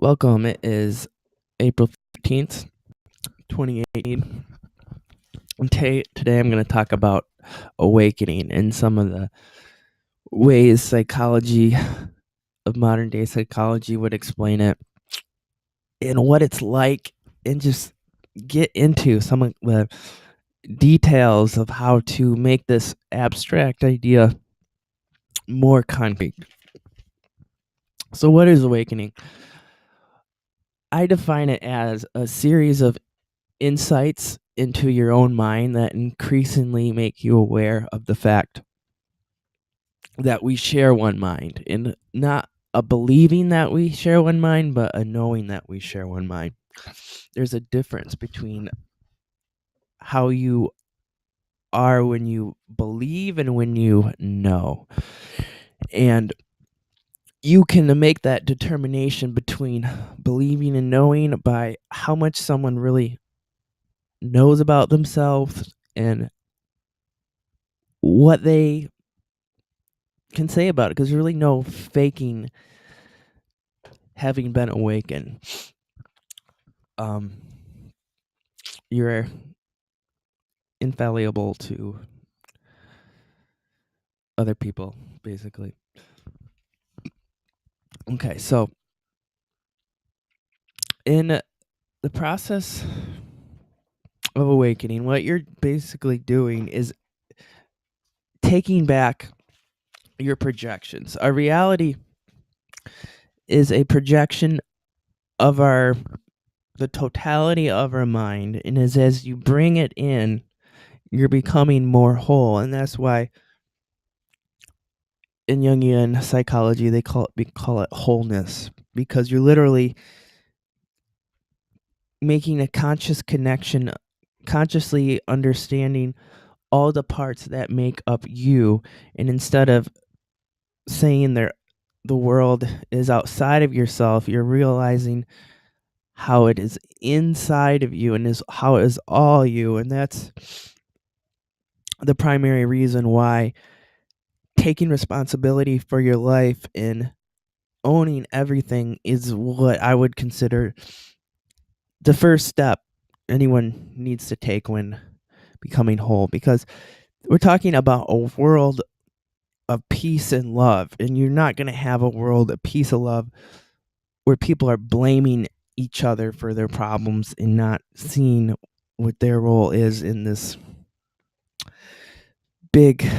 Welcome. It is April 15th, 2018. And today I'm going to talk about awakening and some of the ways psychology of modern day psychology would explain it and what it's like, and just get into some of the details of how to make this abstract idea more concrete. So, what is awakening? I define it as a series of insights into your own mind that increasingly make you aware of the fact that we share one mind, and not a believing that we share one mind, but a knowing that we share one mind. There's a difference between how you are when you believe and when you know. And you can make that determination between believing and knowing by how much someone really knows about themselves and what they can say about it, because there's really no faking having been awakened. You're infallible to other people, basically. Okay, so in the process of awakening, what you're basically doing is taking back your projections. Our reality is a projection of the totality of our mind, and as you bring it in, you're becoming more whole. And that's why in Jungian psychology we call it wholeness, because you're literally making a conscious connection, consciously understanding all the parts that make up you. And instead of saying the world is outside of yourself, you're realizing how it is inside of you and how it is all you. And that's the primary reason why taking responsibility for your life and owning everything is what I would consider the first step anyone needs to take when becoming whole, because we're talking about a world of peace and love, and you're not going to have a world of peace and love where people are blaming each other for their problems and not seeing what their role is in this big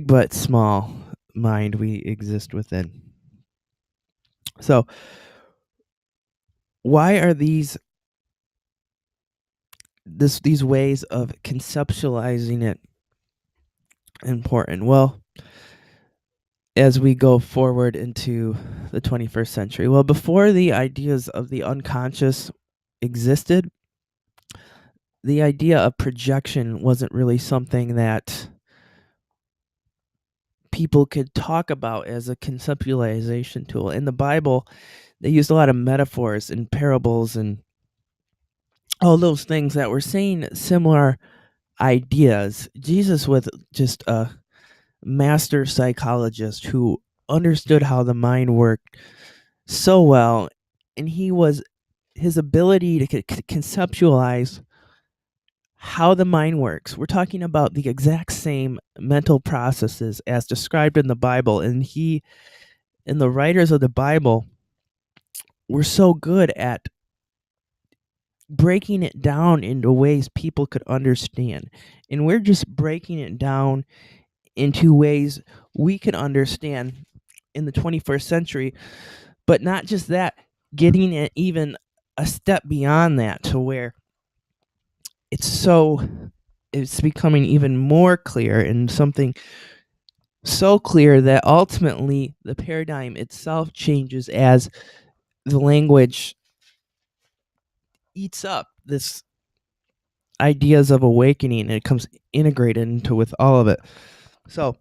but small mind we exist within. So why are these ways of conceptualizing it important? Well, as we go forward into the 21st century, well, before the ideas of the unconscious existed, the idea of projection wasn't really something that people could talk about as a conceptualization tool. In the Bible, they used a lot of metaphors and parables and all those things that were saying similar ideas. Jesus was just a master psychologist who understood how the mind worked so well, and his ability to conceptualize how the mind works. We're talking about the exact same mental processes as described in the Bible, and he and the writers of the Bible were so good at breaking it down into ways people could understand. And we're just breaking it down into ways we can understand in the 21st century. But not just that, getting it even a step beyond that to where it's becoming even more clear, and something so clear that ultimately the paradigm itself changes as the language eats up this ideas of awakening, and it comes integrated into with all of it. So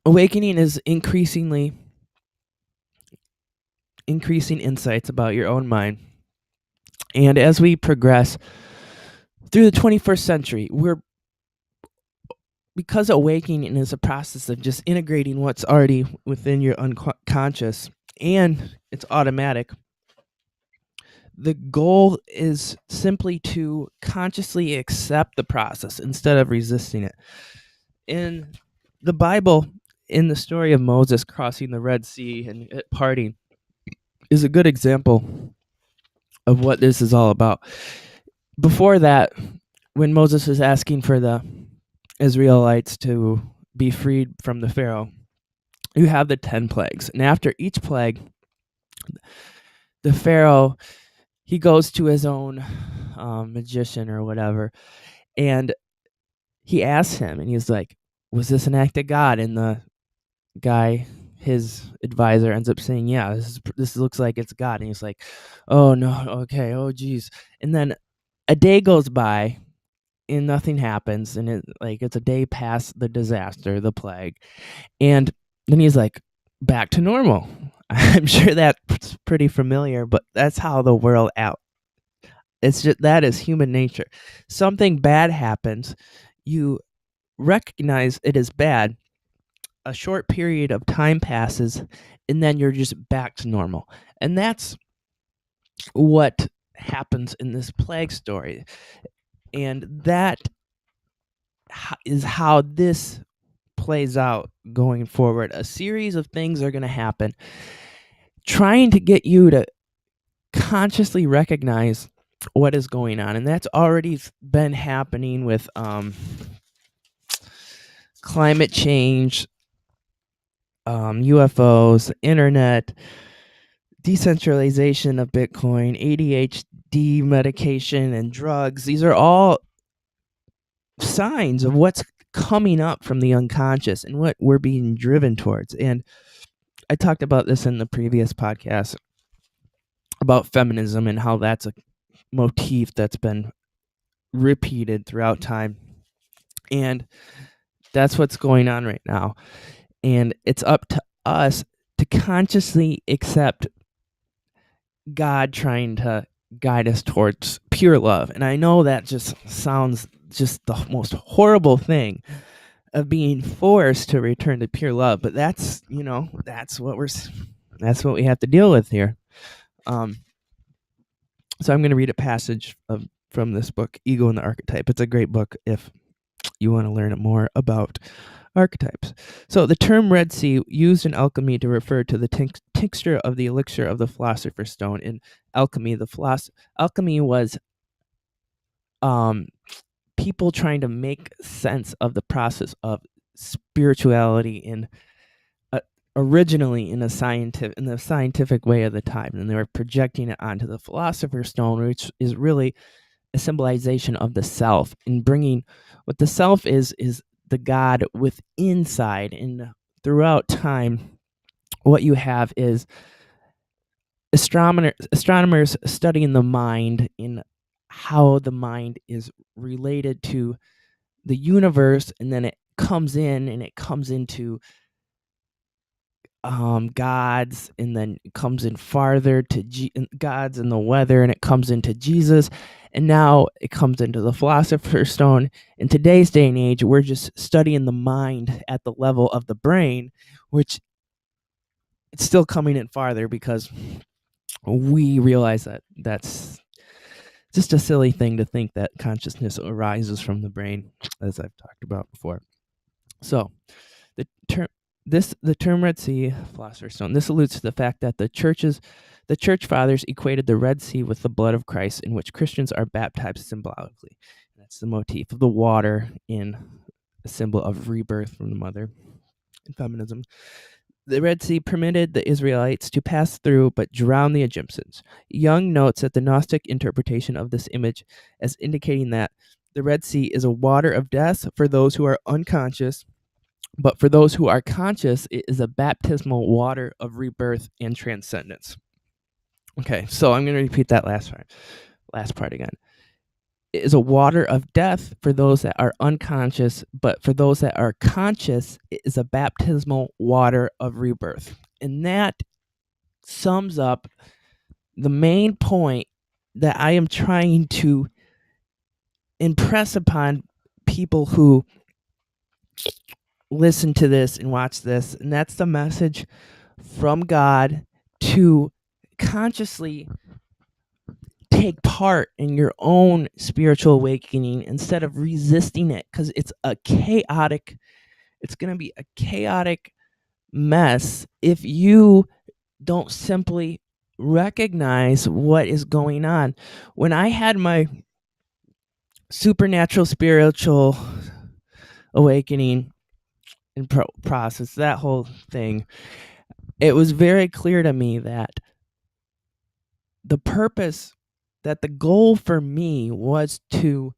awakening is increasing insights about your own mind. And as we progress through the 21st century, we're because awakening is a process of just integrating what's already within your unconscious, and it's automatic. The goal is simply to consciously accept the process instead of resisting it. In the Bible, in the story of Moses crossing the Red Sea and it parting, is a good example of what this is all about. Before that, when Moses was asking for the Israelites to be freed from the Pharaoh, you have the 10 plagues. And after each plague, the Pharaoh, he goes to his own magician or whatever, and he asks him, and he's like, was this an act of God? And the guy, his advisor, ends up saying, yeah, this looks like it's God. And he's like, oh no, okay, oh geez. And then a day goes by and nothing happens, and it's a day past the disaster, the plague, and then he's like, back to normal. I'm sure that's pretty familiar, but that's how the world out. It's just that is human nature. Something bad happens, you recognize it is bad. A short period of time passes, and then you're just back to normal. And that's what happens in this plague story. And that is how this plays out going forward. A series of things are going to happen, trying to get you to consciously recognize what is going on. And that's already been happening with climate change, UFOs, internet, decentralization of Bitcoin, ADHD medication, and drugs. These are all signs of what's coming up from the unconscious and what we're being driven towards. And I talked about this in the previous podcast about feminism and how that's a motif that's been repeated throughout time. And that's what's going on right now. And it's up to us to consciously accept God trying to guide us towards pure love. And I know that just sounds just the most horrible thing of being forced to return to pure love, but that's what we have to deal with here. So I'm going to read a passage from this book, Ego and the Archetype. It's a great book if you want to learn more about archetypes. So the term Red Sea, used in alchemy to refer to the tincture of the elixir of the philosopher's stone. In alchemy, alchemy was people trying to make sense of the process of spirituality in originally in the scientific way of the time, and they were projecting it onto the philosopher's stone, which is really a symbolization of the self, and bringing what the self is the God with inside. And throughout time, what you have is astronomers studying the mind and how the mind is related to the universe, and then it comes into gods, and then it comes in farther to gods and the weather, and it comes into Jesus, and now it comes into the philosopher's stone. In today's day and age, we're just studying the mind at the level of the brain, which it's still coming in farther because we realize that that's just a silly thing to think that consciousness arises from the brain, as I've talked about before. So the term Red Sea, philosopher's stone, this alludes to the fact that the church fathers equated the Red Sea with the blood of Christ, in which Christians are baptized symbolically. That's the motif of the water in a symbol of rebirth from the mother in feminism. The Red Sea permitted the Israelites to pass through but drown the Egyptians. Young notes that the Gnostic interpretation of this image as indicating that the Red Sea is a water of death for those who are unconscious, but for those who are conscious, it is a baptismal water of rebirth and transcendence. Okay, so I'm going to repeat that last part again. It is a water of death for those that are unconscious, but for those that are conscious, it is a baptismal water of rebirth. And that sums up the main point that I am trying to impress upon people who listen to this and watch this. And that's the message from God to consciously take part in your own spiritual awakening instead of resisting it, because it's going to be a chaotic mess if you don't simply recognize what is going on. When I had my supernatural spiritual awakening and process, that whole thing, it was very clear to me that the purpose, that the goal for me was to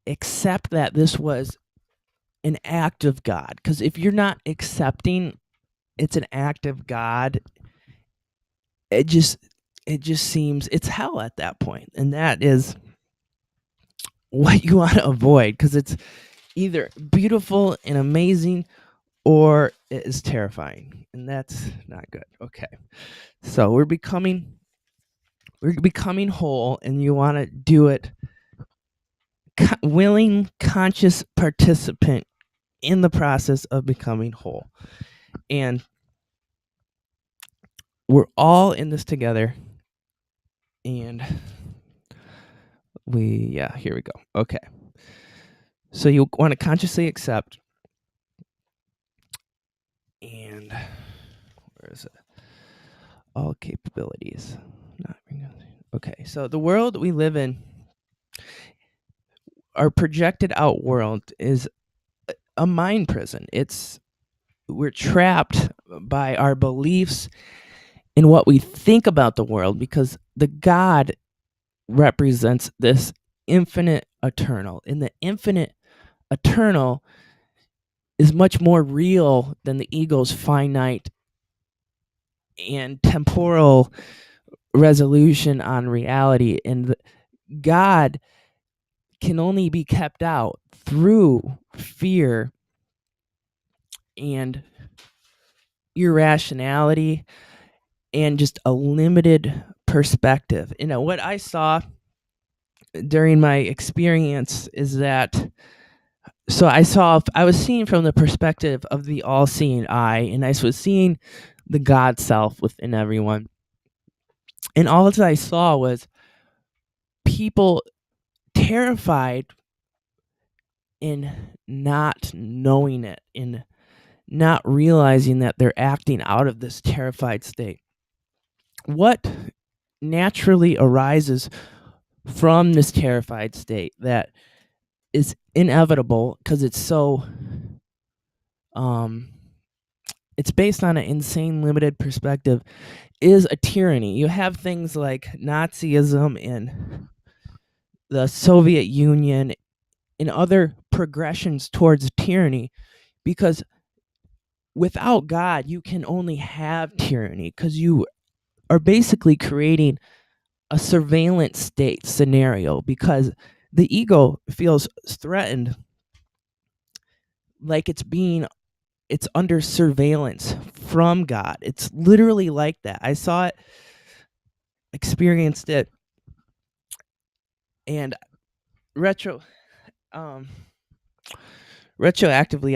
accept that this was an act of God. Because if you're not accepting it's an act of God, it just seems it's hell at that point. And that is what you want to avoid, because it's either beautiful and amazing or it is terrifying, and that's not good. Okay, so we're becoming whole, and you want to do it willing, conscious participant in the process of becoming whole. And we're all in this together. And here we go. Okay. So you want to consciously accept, and where is it? All capabilities. Okay. So the world we live in, our projected out world, is a mind prison. We're trapped by our beliefs in what we think about the world, because the God represents this infinite eternal. And the infinite eternal is much more real than the ego's finite and temporal resolution on reality. And God can only be kept out through fear and irrationality and just a limited perspective. What I saw during my experience is that, I was seeing from the perspective of the all-seeing eye, and I was seeing the God self within everyone. And all that I saw was people terrified in not knowing it, in not realizing that they're acting out of this terrified state. What naturally arises from this terrified state that is inevitable, because it's so it's based on an insane limited perspective, is a tyranny. You have things like Nazism and the Soviet Union and other progressions towards tyranny, because without God you can only have tyranny, because you are basically creating a surveillance state scenario, because the ego feels threatened, like it's under surveillance from God. It's literally like that. I saw it, experienced it, and retroactively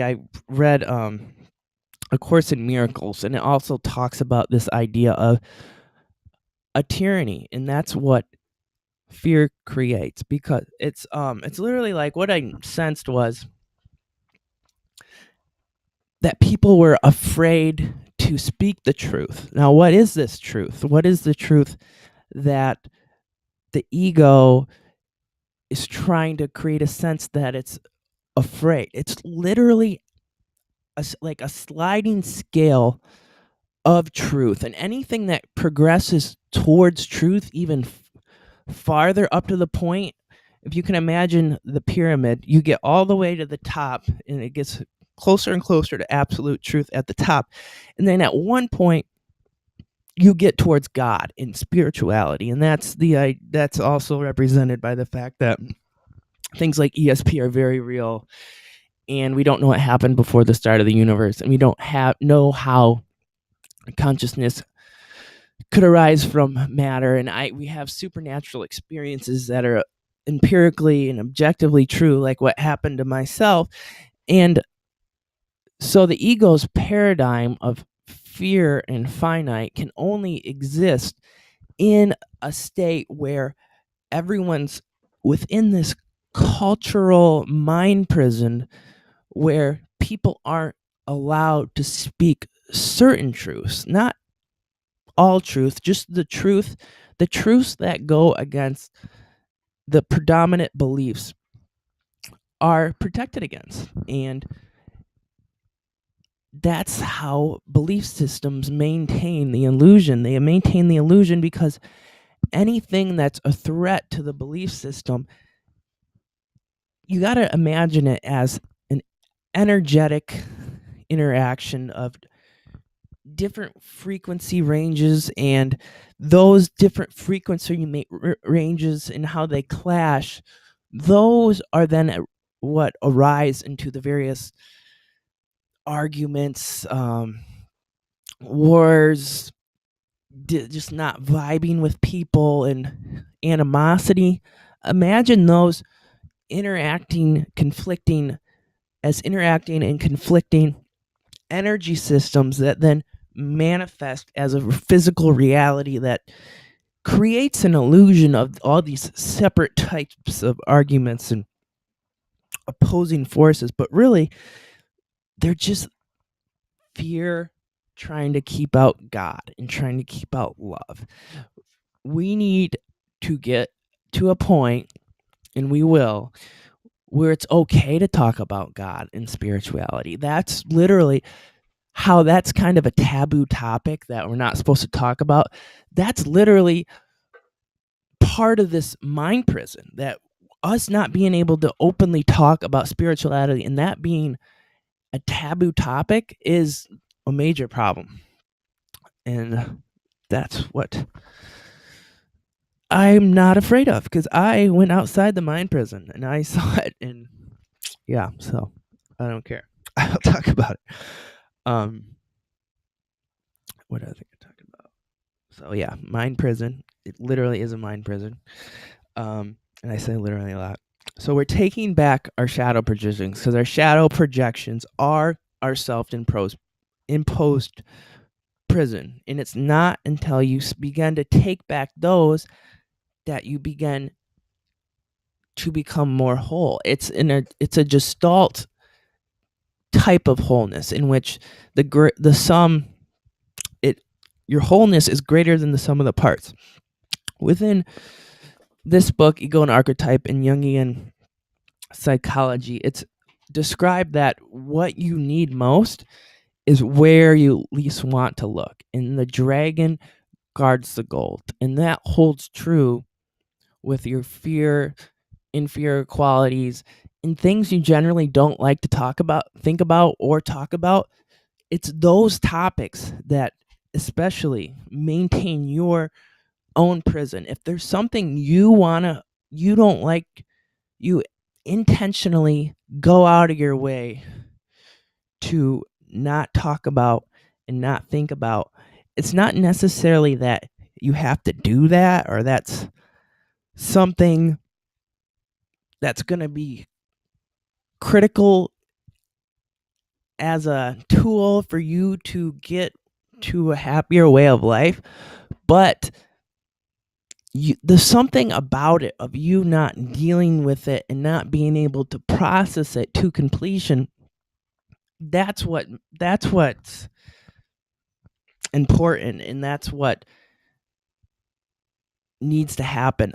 I read A Course in Miracles, and it also talks about this idea of a tyranny, and that's what fear creates, because it's literally like, what I sensed was that people were afraid to speak the truth. Now, what is this truth? What is the truth that the ego is trying to create a sense that it's afraid? It's literally like a sliding scale of truth, and anything that progresses towards truth even farther up to the point, if you can imagine the pyramid, you get all the way to the top and it gets closer and closer to absolute truth at the top, and then at one point you get towards God in spirituality. And that's also represented by the fact that things like ESP are very real, and we don't know what happened before the start of the universe, and we don't know how consciousness could arise from matter. And we have supernatural experiences that are empirically and objectively true, like what happened to myself. And so the ego's paradigm of fear and finite can only exist in a state where everyone's within this cultural mind prison where people aren't allowed to speak certain truths, not all truth, just the truths that go against the predominant beliefs are protected against. And that's how belief systems maintain the illusion. They maintain the illusion because anything that's a threat to the belief system, you got to imagine it as an energetic interaction of different frequency ranges, and those different frequency ranges and how they clash, those are then what arise into the various arguments, wars, just not vibing with people, and animosity. Imagine those interacting and conflicting energy systems that then manifest as a physical reality that creates an illusion of all these separate types of arguments and opposing forces, but really they're just fear trying to keep out God and trying to keep out love. We need to get to a point, and we will, where it's okay to talk about God and spirituality. That's literally how that's kind of a taboo topic that we're not supposed to talk about. That's literally part of this mind prison, that us not being able to openly talk about spirituality and that being a taboo topic is a major problem. And that's what I'm not afraid of, because I went outside the mind prison and I saw it, and yeah, so I don't care. I'll talk about it. What else I could talk about? So yeah, mind prison. It literally is a mind prison. And I say literally a lot. So we're taking back our shadow projections, because our shadow projections are our self-imposed prison. And it's not until you begin to take back those that you begin to become more whole. It's a gestalt type of wholeness in which the sum, your wholeness is greater than the sum of the parts. Within this book, Ego and Archetype and Jungian Psychology, it's described that what you need most is where you least want to look, and the dragon guards the gold. And that holds true with your fear, inferior qualities, and things you generally don't like to think about, or talk about. It's those topics that especially maintain your own prison. If there's something you don't like, you intentionally go out of your way to not talk about and not think about. It's not necessarily that you have to do that, or that's something that's going to be critical as a tool for you to get to a happier way of life, but there's something about it, of you not dealing with it and not being able to process it to completion. That's what's important, and that's what needs to happen.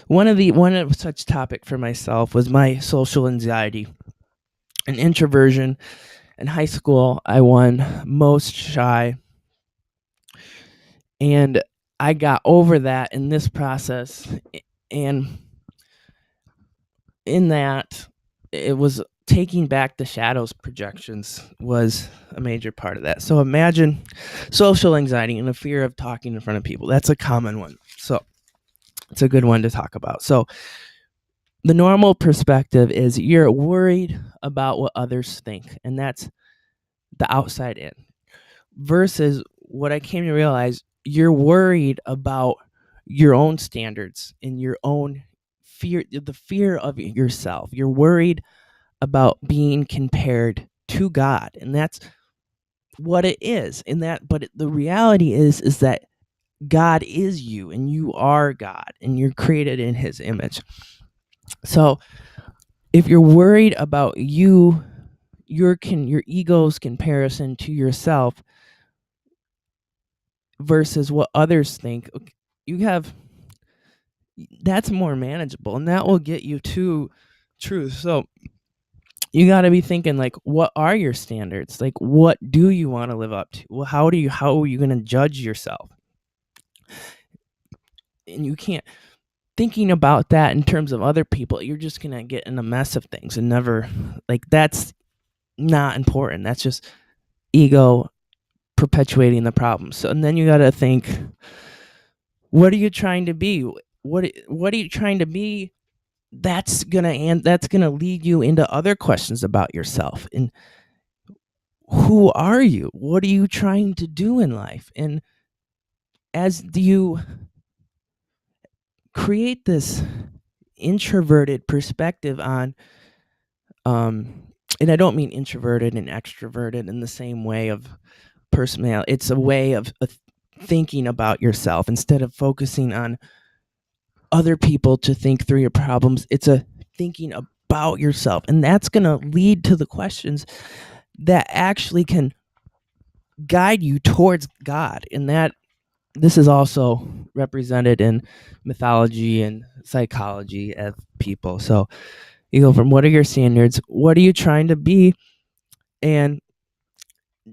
One of such topic for myself was my social anxiety and introversion. In high school, I won most shy, and I got over that in this process. And in that, it was taking back the shadows projections was a major part of that. So imagine social anxiety and a fear of talking in front of people. That's a common one. So it's a good one to talk about. So the normal perspective is you're worried about what others think, and that's the outside in. Versus what I came to realize, you're worried about your own standards and your own fear of yourself. You're worried about being compared to God, and that's what it is. But the reality is that God is you, and you are God, and you're created in His image. So if you're worried about your ego's comparison to yourself versus what others think, that's more manageable, and that will get you to truth. So you got to be thinking, like, what are your standards? Like, what do you want to live up to? Well, how are you going to judge yourself? And you can't thinking about that in terms of other people. You're just going to get in a mess of things and never, like, that's not important. That's just ego perpetuating the problem. So, and then you got to think, what are you trying to be? What are you trying to be? That's gonna lead you into other questions about yourself. And who are you? What are you trying to do in life? And as you create this introverted perspective on, and I don't mean introverted and extroverted in the same way of personality. It's a way of thinking about yourself instead of focusing on other people to think through your problems. It's a thinking about yourself, and that's going to lead to the questions that actually can guide you towards God. And that this is also represented in mythology and psychology of people. So you go from, what are your standards? What are you trying to be? And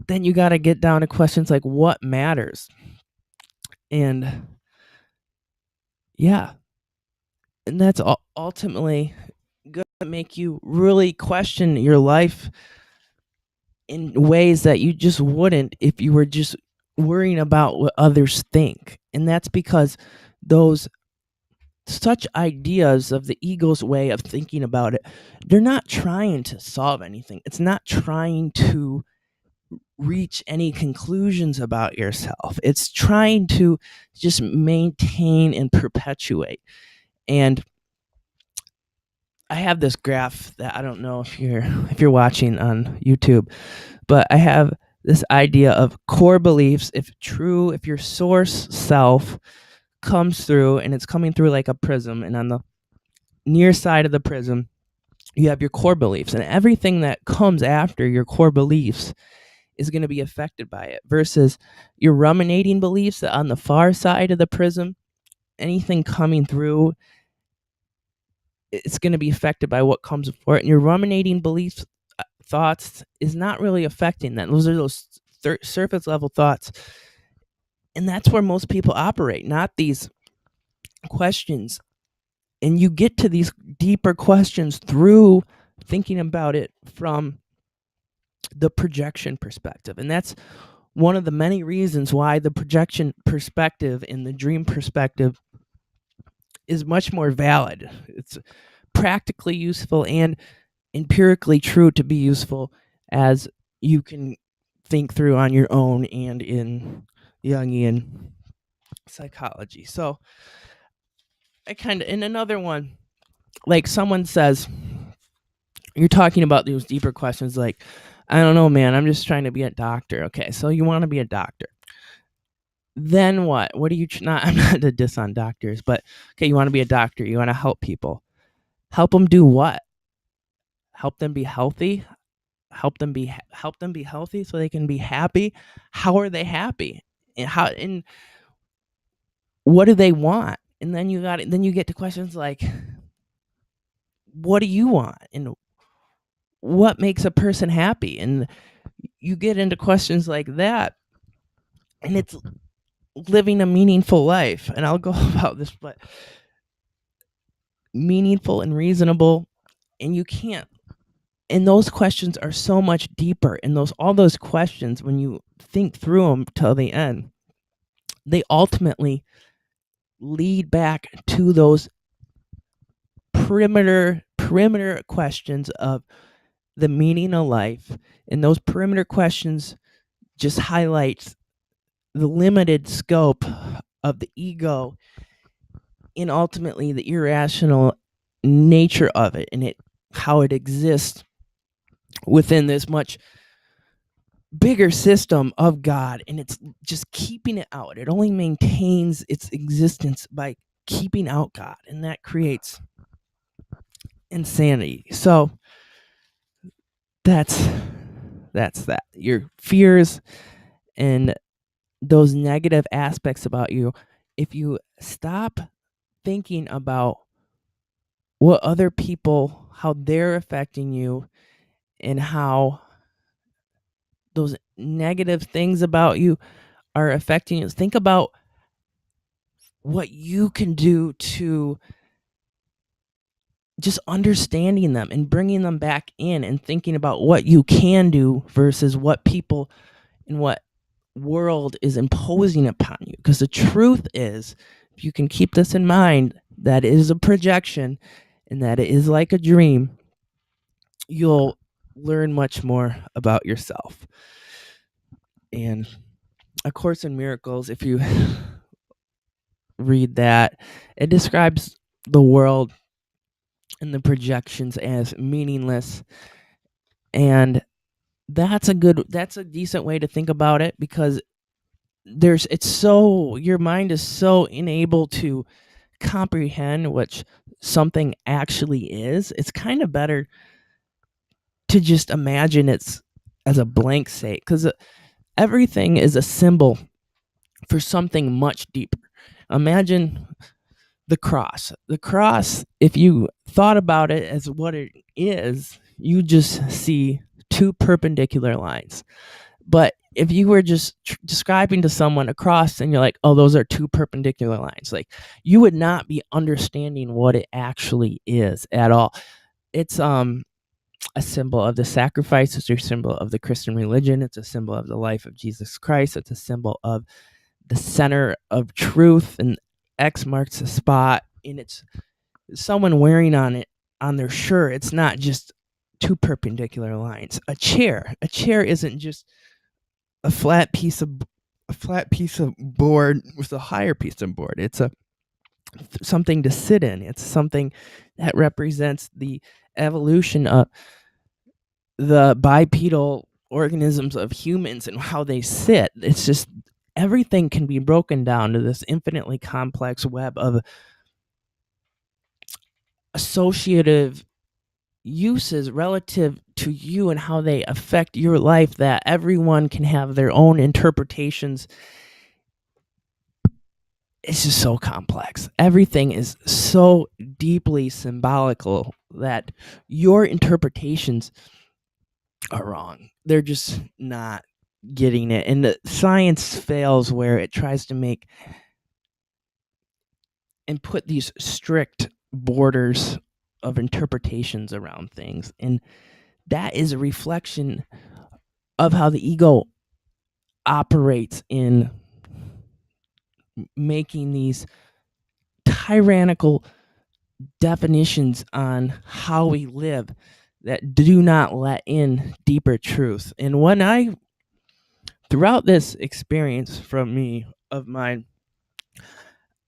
then you got to get down to questions like, what matters? And yeah, and that's ultimately going to make you really question your life in ways that you just wouldn't if you were just worrying about what others think. And that's because those such ideas of the ego's way of thinking about it, they're not trying to solve anything. It's not trying to reach any conclusions about yourself. It's trying to just maintain and perpetuate. And I have this graph that I don't know if you're watching on YouTube, but I have this idea of core beliefs. If your source self comes through, and it's coming through like a prism, and on the near side of the prism you have your core beliefs, and everything that comes after your core beliefs is going to be affected by it, versus your ruminating beliefs that on the far side of the prism, anything coming through, it's going to be affected by what comes before it. And your ruminating beliefs, thoughts, is not really affecting that. Those are those surface level thoughts. And that's where most people operate, not these questions. And you get to these deeper questions through thinking about it from the projection perspective. And that's one of the many reasons why the projection perspective and the dream perspective is much more valid. It's practically useful and empirically true to be useful, as you can think through on your own and in Jungian psychology. So in another one, like, someone says, you're talking about those deeper questions, like, I don't know, man, I'm just trying to be a doctor. Okay, so you want to be a doctor. Then what? What are you I'm not a diss on doctors, but okay, you want to be a doctor, you want to help people. Help them do what? Help them be healthy? Help them be healthy so they can be happy? How are they happy? And what do they want? And then you get to questions like, what do you want? And what makes a person happy? And you get into questions like that, and it's living a meaningful life. And I'll go about this, but meaningful and reasonable. And you can't, and those questions are so much deeper. And all those questions, when you think through them till the end, they ultimately lead back to those perimeter questions of the meaning of life. And those perimeter questions just highlight the limited scope of the ego, and ultimately the irrational nature of it and how it exists within this much bigger system of God, and it's just keeping it out. It only maintains its existence by keeping out God, and that creates insanity. So that's that. Your fears and those negative aspects about you, if you stop thinking about what other people, how they're affecting you, and how those negative things about you are affecting you, think about what you can do to just understanding them and bringing them back in and thinking about what you can do versus what people and what world is imposing upon you. Because the truth is, if you can keep this in mind, that it is a projection and that it is like a dream, you'll learn much more about yourself. And A Course in Miracles, if you read that, it describes the world and the projections as meaningless, and that's a decent way to think about it, because your mind is so unable to comprehend what something actually is. It's kind of better to just imagine it's as a blank slate, because everything is a symbol for something much deeper. Imagine the cross. The cross, if you thought about it as what it is, you just see two perpendicular lines. But if you were just describing to someone a cross and you're like, oh, those are two perpendicular lines, like, you would not be understanding what it actually is at all. It's a symbol of the sacrifice. It's a symbol of the Christian religion. It's a symbol of the life of Jesus Christ. It's a symbol of the center of truth, and X marks the spot. And it's someone wearing on their shirt. It's not just two perpendicular lines. A chair isn't just a flat piece of board with a higher piece of board. It's something to sit in. It's something that represents the evolution of the bipedal organisms of humans and how they sit. It's just, everything can be broken down to this infinitely complex web of associative uses relative to you and how they affect your life, that everyone can have their own interpretations. It's just so complex. Everything is so deeply symbolical that your interpretations are wrong. They're just not getting it. And the science fails where it tries to make and put these strict borders of interpretations around things. And that is a reflection of how the ego operates in making these tyrannical definitions on how we live that do not let in deeper truth. And throughout this experience from me of mine,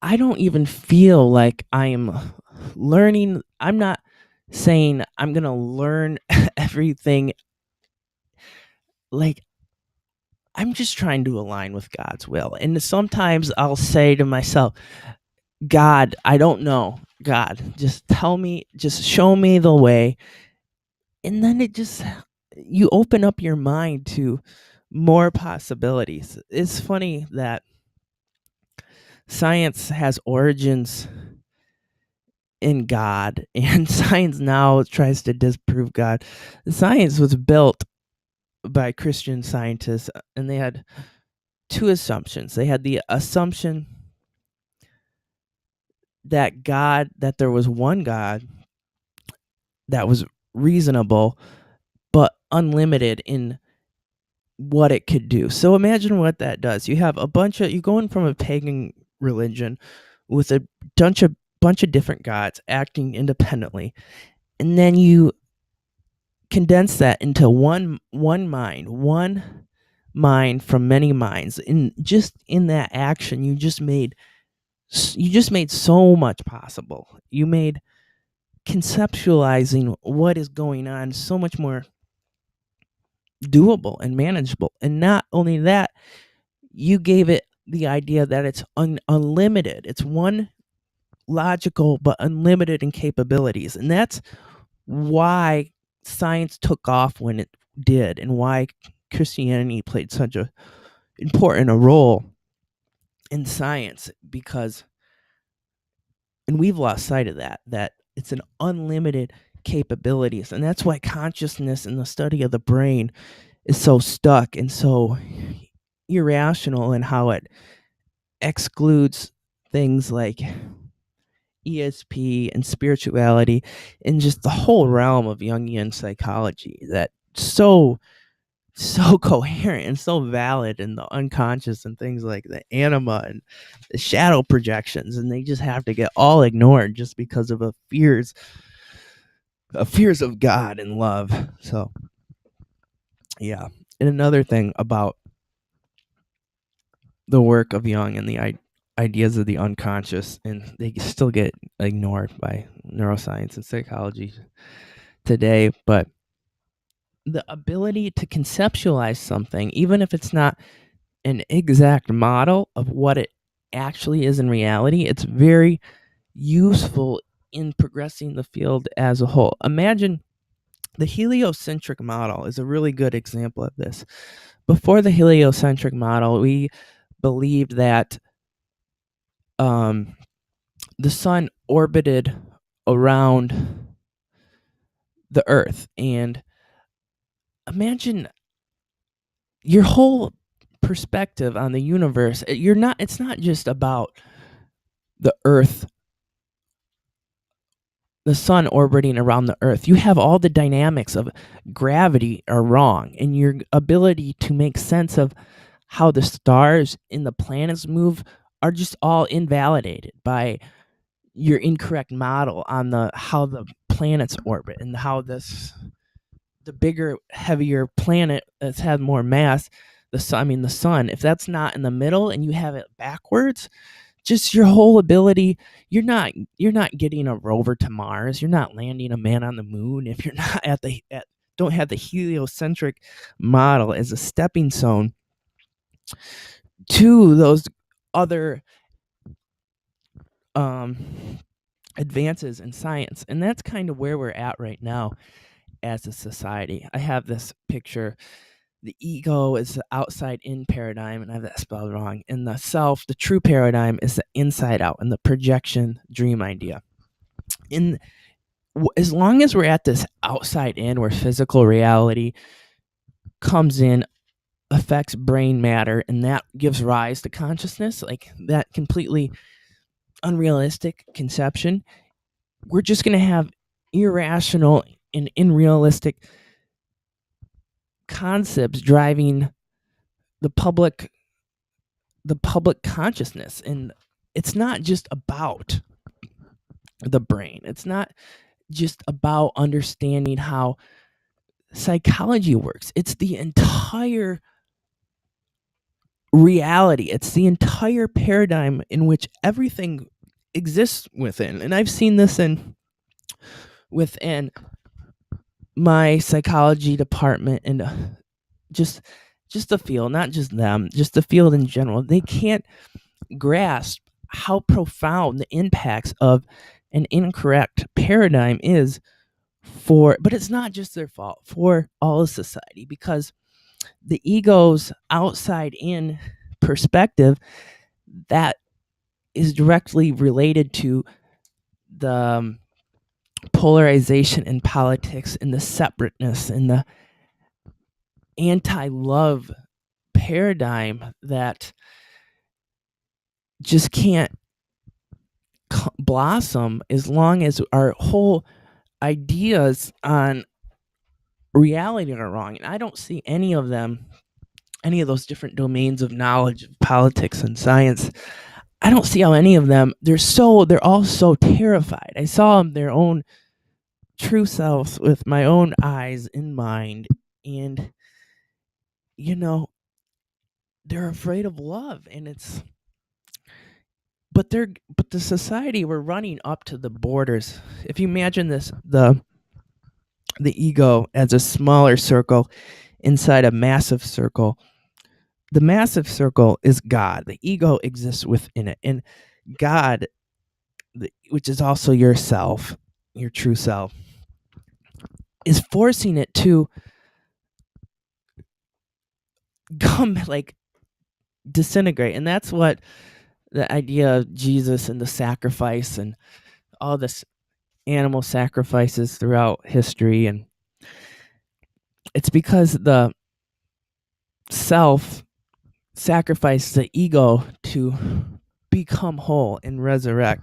I don't even feel like I am learning. I'm not saying I'm going to learn everything. Like, I'm just trying to align with God's will. And sometimes I'll say to myself, God, I don't know. God, just tell me, just show me the way. And then you open up your mind to more possibilities. It's funny that science has origins in God, and science now tries to disprove God. Science was built by Christian scientists, and they had two assumptions. They had the assumption that there was one God that was reasonable but unlimited in what it could do. So imagine what that does. You have you go in from a pagan religion with a bunch of different gods acting independently, and then you condense that into one mind from many minds. In that action, you just made so much possible. You made conceptualizing what is going on so much more doable and manageable. And not only that, you gave it the idea that it's unlimited. It's one logical but unlimited in capabilities. And that's why science took off when it did, and why Christianity played such a important a role in science, because and we've lost sight of that it's an unlimited capabilities. And that's why consciousness and the study of the brain is so stuck and so irrational, and how it excludes things like ESP and spirituality and just the whole realm of Jungian psychology, that so coherent and so valid in the unconscious, and things like the anima and the shadow projections, and they just have to get all ignored just because of fears of God and love. So yeah. And another thing about the work of Jung and the ideas of the unconscious, and they still get ignored by neuroscience and psychology today, but the ability to conceptualize something, even if it's not an exact model of what it actually is in reality, it's very useful in progressing the field as a whole. Imagine the heliocentric model is a really good example of this. Before the heliocentric model, we believed that the sun orbited around the earth. And imagine your whole perspective on the universe. It's not just about the earth, the sun orbiting around the earth. You have all the dynamics of gravity are wrong, and your ability to make sense of how the stars and the planets move are just all invalidated by your incorrect model on how the planets orbit, and how the bigger, heavier planet that's had more mass, the sun, if that's not in the middle and you have it backwards, just your whole ability, you're not getting a rover to Mars, you're not landing a man on the moon if you're not don't have the heliocentric model as a stepping stone to those other advances in science. And that's kind of where we're at right now as a society. I have this picture. The ego is the outside in paradigm, and I have that spelled wrong. And the self, the true paradigm, is the inside out, and the projection dream idea. As long as we're at this outside in, where physical reality comes in, affects brain matter, and that gives rise to consciousness, like that completely unrealistic conception, we're just going to have irrational and unrealistic concepts driving the public consciousness. And it's not just about the brain, it's not just about understanding how psychology works, it's the entire reality, it's the entire paradigm in which everything exists within. And I've seen this within my psychology department, and just the field, not just them, just the field in general. They can't grasp how profound the impacts of an incorrect paradigm is but it's not just their fault, for all of society, because the ego's outside in perspective, that is directly related to the polarization in politics, and the separateness, and the anti-love paradigm that just can't blossom as long as our whole ideas on reality are wrong. And I don't see any of those different domains of knowledge, of politics and science. I don't see how any of them, they're all so terrified. I saw them, their own true selves, with my own eyes and mind. And they're afraid of love. And but the society, we're running up to the borders. If you imagine this, the ego as a smaller circle inside a massive circle. The massive circle is God. The ego exists within it. And God, which is also yourself, your true self, is forcing it to come like disintegrate. And that's what the idea of Jesus and the sacrifice and all this animal sacrifices throughout history. And it's because the self sacrificed the ego to become whole and resurrect.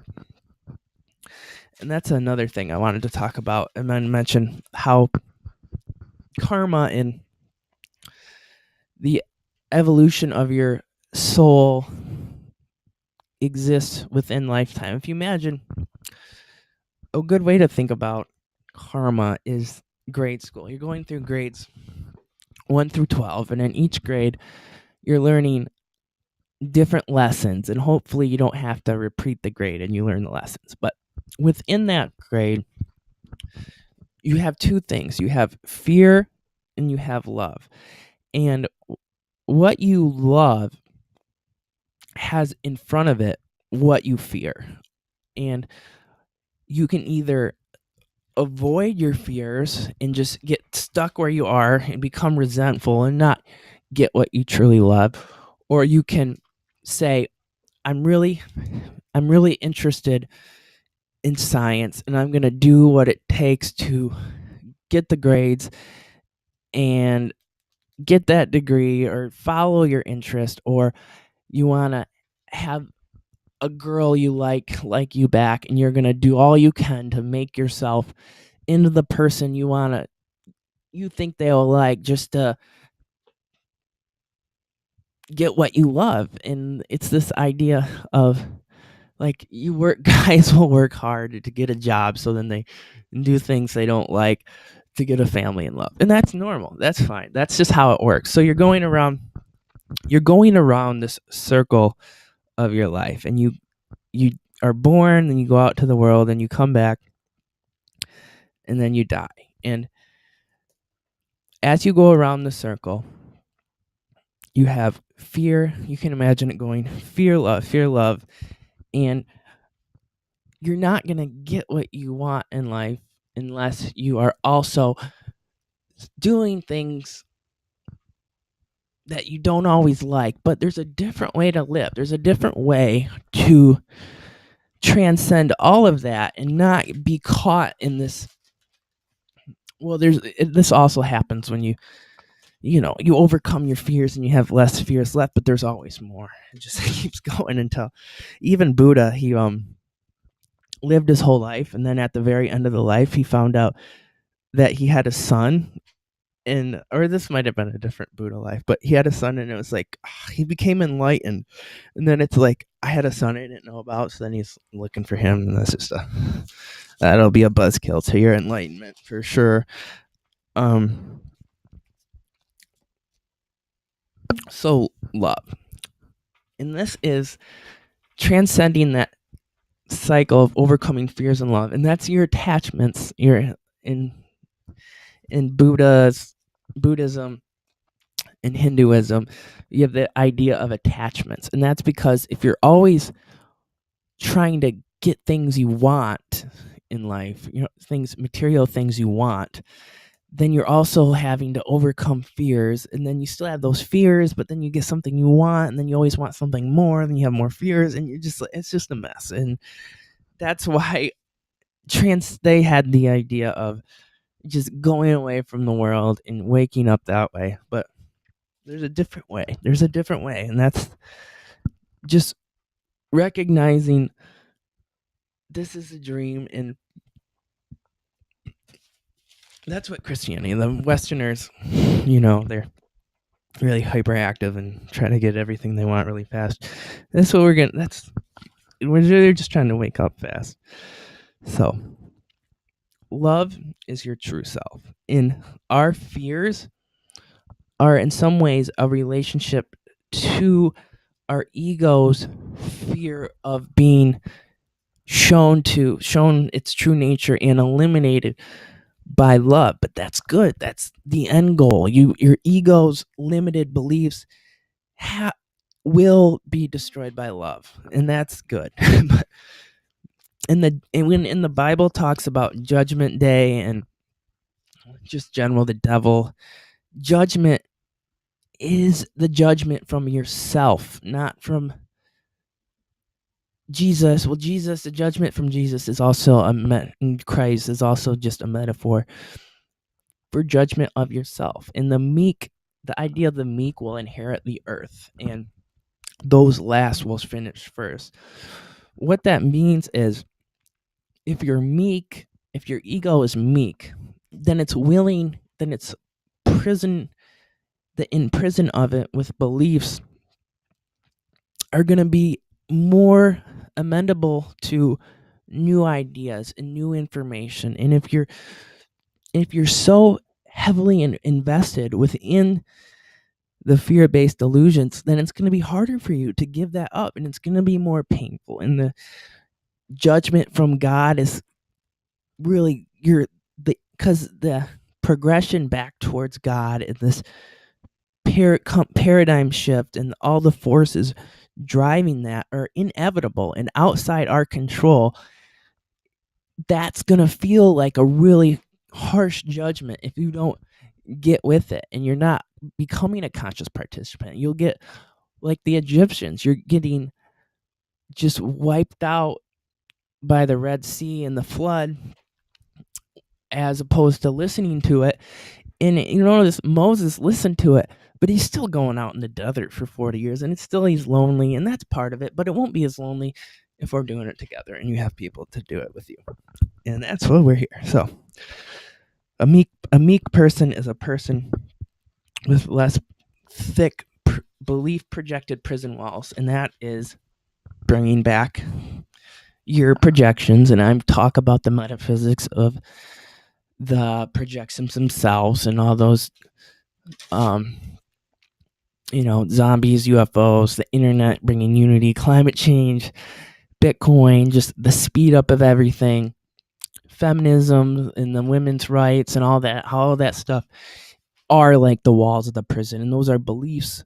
And that's another thing I wanted to talk about and then mention how karma and the evolution of your soul exists within lifetime. If you imagine, a good way to think about karma is grade school. You're going through grades 1 through 12, and in each grade, you're learning different lessons, and hopefully you don't have to repeat the grade and you learn the lessons. But within that grade, you have two things. You have fear and you have love. And what you love has in front of it what you fear. And you can either avoid your fears and just get stuck where you are and become resentful and not get what you truly love, or you can say, I'm really interested in science, and I'm going to do what it takes to get the grades and get that degree, or follow your interest, or you want to have a girl you like you back, and you're going to do all you can to make yourself into the person you think they'll like, just to get what you love. And it's this idea of like, guys will work hard to get a job, so then they do things they don't like to get a family and love. And that's normal. That's fine. That's just how it works. So you're going around this circle of your life, and you are born, and you go out to the world, and you come back, and then you die. And as you go around the circle, you have fear. You can imagine it going fear, love, and you're not going to get what you want in life unless you are also doing things that you don't always like. But there's a different way to live. There's a different way to transcend all of that and not be caught in this. Well, this also happens when you overcome your fears and you have less fears left, but there's always more. It just keeps going until even Buddha, he lived his whole life, and then at the very end of the life, he found out that he had a son, or this might have been a different Buddha life, but he had a son, and it was like he became enlightened, and then it's like, I had a son I didn't know about, so then he's looking for him, and that's just that'll be a buzzkill to your enlightenment for sure. So love, and this is transcending that cycle of overcoming fears and love, and that's your attachments. You're in Buddhism and Hinduism, you have the idea of attachments, and that's because if you're always trying to get things you want in life, material things you want, then you're also having to overcome fears, and then you still have those fears, but then you get something you want, and then you always want something more, and then you have more fears, and it's just a mess. And that's why they had the idea of just going away from the world and waking up that way. But there's a different way. And that's just recognizing this is a dream, and that's what Christianity, the Westerners, they're really hyperactive and try to get everything they want really fast. That's what we're really just trying to wake up fast. So love is your true self. And our fears are in some ways a relationship to our ego's fear of being shown its true nature and eliminated by love. But that's good. That's the end goal. Your ego's limited beliefs will be destroyed by love, and that's good. But when in the Bible talks about judgment day and just general the devil, judgment is the judgment from yourself, not from Jesus. Well, the judgment from Jesus is also Christ is also just a metaphor for judgment of yourself. And the idea of the meek will inherit the earth, and those last will finish first. What that means is, if you're meek, if your ego is meek, then it's willing, then it's in prison of it with beliefs are going to be more amenable to new ideas and new information. And if you're so heavily invested within the fear-based delusions, then it's going to be harder for you to give that up, and it's going to be more painful. And the judgment from God is really because the progression back towards God and this paradigm shift and all the forces driving that are inevitable and outside our control. That's going to feel like a really harsh judgment if you don't get with it and you're not becoming a conscious participant. You'll get like the Egyptians. You're getting just wiped out by the Red Sea and the flood, as opposed to listening to it. And this Moses listened to it, but he's still going out in the desert for 40 years, and he's lonely, and that's part of it. But it won't be as lonely if we're doing it together and you have people to do it with you. And that's why we're here. So a meek person is a person with less thick belief projected prison walls, and that is bringing back your projections. And I'm talk about the metaphysics of the projections themselves and all those zombies, UFOs, the internet bringing unity, climate change, Bitcoin, just the speed up of everything, feminism and the women's rights and all that stuff are like the walls of the prison. And those are beliefs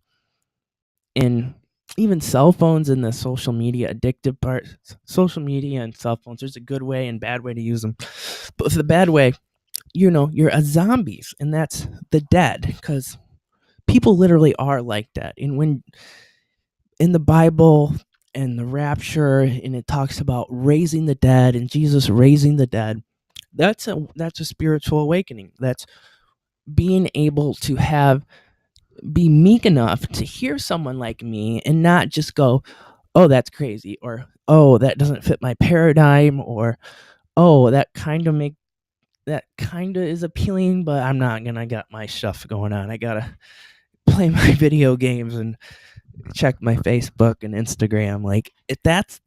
in even cell phones and the social media addictive part. Social media and cell phones, there's a good way and bad way to use them. But for the bad way, you're a zombies, and that's the dead, because people literally are like that. And when in the Bible and the rapture, and it talks about raising the dead and Jesus raising the dead, that's a spiritual awakening. That's being able to be meek enough to hear someone like me and not just go, oh, that's crazy, or oh, that doesn't fit my paradigm, or oh, that kind of is appealing, but I'm not gonna get my stuff going on. I gotta play my video games and check my Facebook and Instagram. Like that's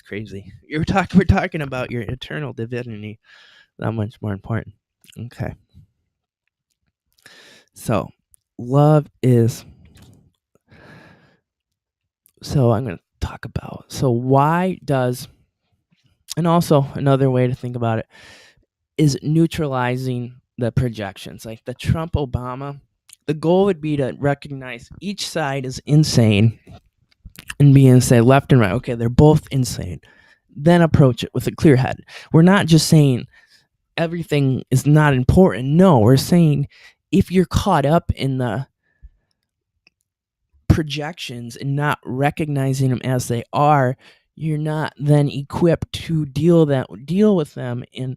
crazy. We're talking about your eternal divinity. That much more important. Okay. So love is. So I'm going to talk about. So why does, and also another way to think about it is neutralizing the projections. Like the Trump-Obama, the goal would be to recognize each side is insane and say left and right, okay, they're both insane. Then approach it with a clear head. We're not just saying everything is not important. No, we're saying if you're caught up in the projections and not recognizing them as they are, you're not then equipped to deal with them in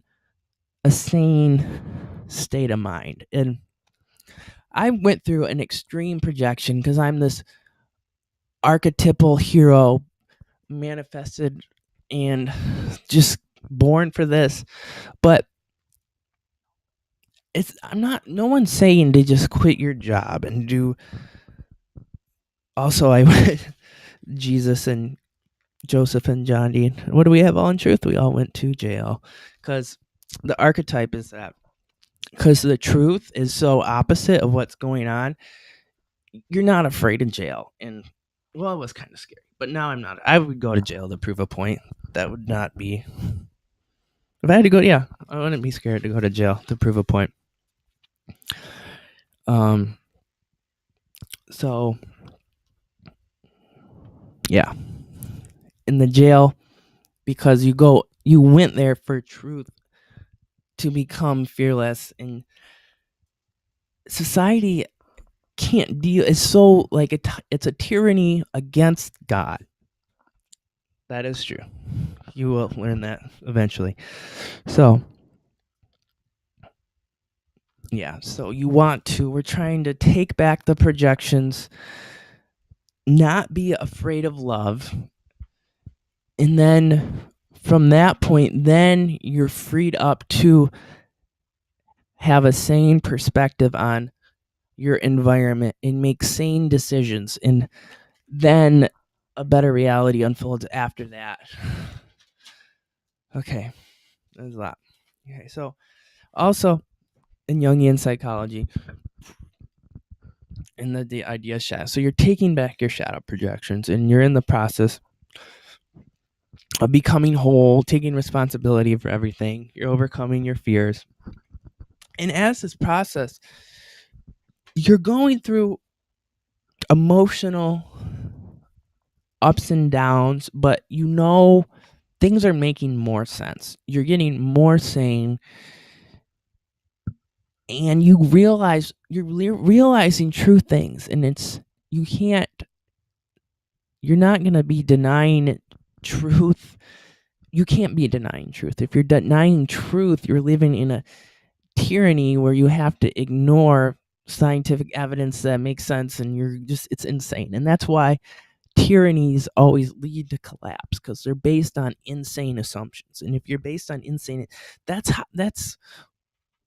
a sane state of mind. And I went through an extreme projection because I'm this archetypal hero manifested and just born for this. But no one's saying to just quit your job and do. Also, I went Jesus and Joseph and John Dean. What do we have all in truth? We all went to jail because the archetype is that. Because the truth is so opposite of what's going on, you're not afraid of jail. And Well, it was kind of scary, but now I'm not. I would go to jail to prove a point. That would not be. If I had to go, yeah, I wouldn't be scared to go to jail to prove a point. So yeah, in the jail, because you went there for truth to become fearless, and society can't deal. It's so like it's a tyranny against God. That is true. You will learn that eventually. So yeah, so we're trying to take back the projections, not be afraid of love, and then from that point, then you're freed up to have a sane perspective on your environment and make sane decisions, and then a better reality unfolds after that. Okay, there's a lot. Okay, so also in Jungian psychology, in the idea of shadow, so you're taking back your shadow projections, and you're in the process of becoming whole, taking responsibility for everything. You're overcoming your fears, and as this process, you're going through emotional ups and downs, but things are making more sense. You're getting more sane, and you're realizing true things, and you're not going to be denying truth. You can't be denying truth. If you're denying truth, you're living in a tyranny where you have to ignore scientific evidence that makes sense, and it's insane. And that's why tyrannies always lead to collapse, because they're based on insane assumptions. And if you're based on insane, that's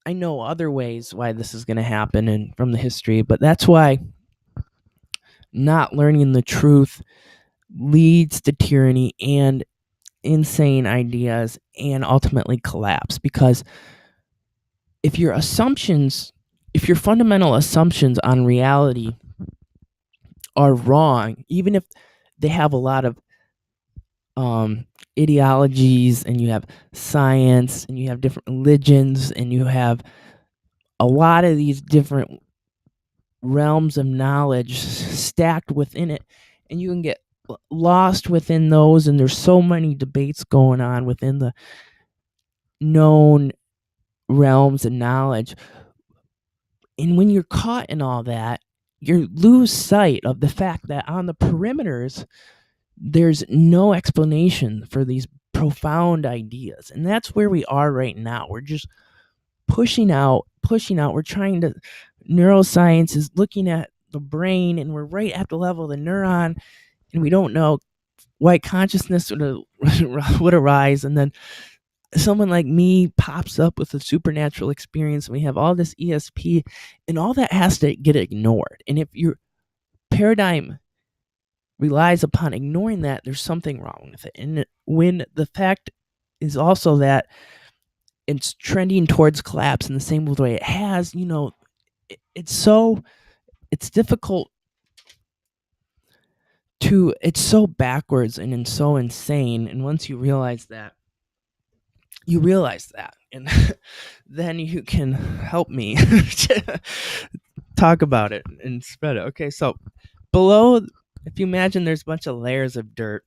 I know other ways why this is going to happen and from the history, but that's why not learning the truth leads to tyranny and insane ideas and ultimately collapse. Because if your fundamental assumptions on reality are wrong, even if they have a lot of ideologies, and you have science, and you have different religions, and you have a lot of these different realms of knowledge stacked within it, and you can get lost within those, and there's so many debates going on within the known realms of knowledge. And when you're caught in all that, you lose sight of the fact that on the perimeters, there's no explanation for these profound ideas. And that's where we are right now. We're just pushing out. We're trying to, neuroscience is looking at the brain, and we're right at the level of the neuron, and we don't know why consciousness would arise. And then someone like me pops up with a supernatural experience, and we have all this ESP, and all that has to get ignored. And if your paradigm relies upon ignoring that, there's something wrong with it. And when the fact is also that it's trending towards collapse in the same way it has, it's difficult it's so backwards and so insane. And once you realize that, and then you can help me talk about it and spread it. Okay, so below, if you imagine there's a bunch of layers of dirt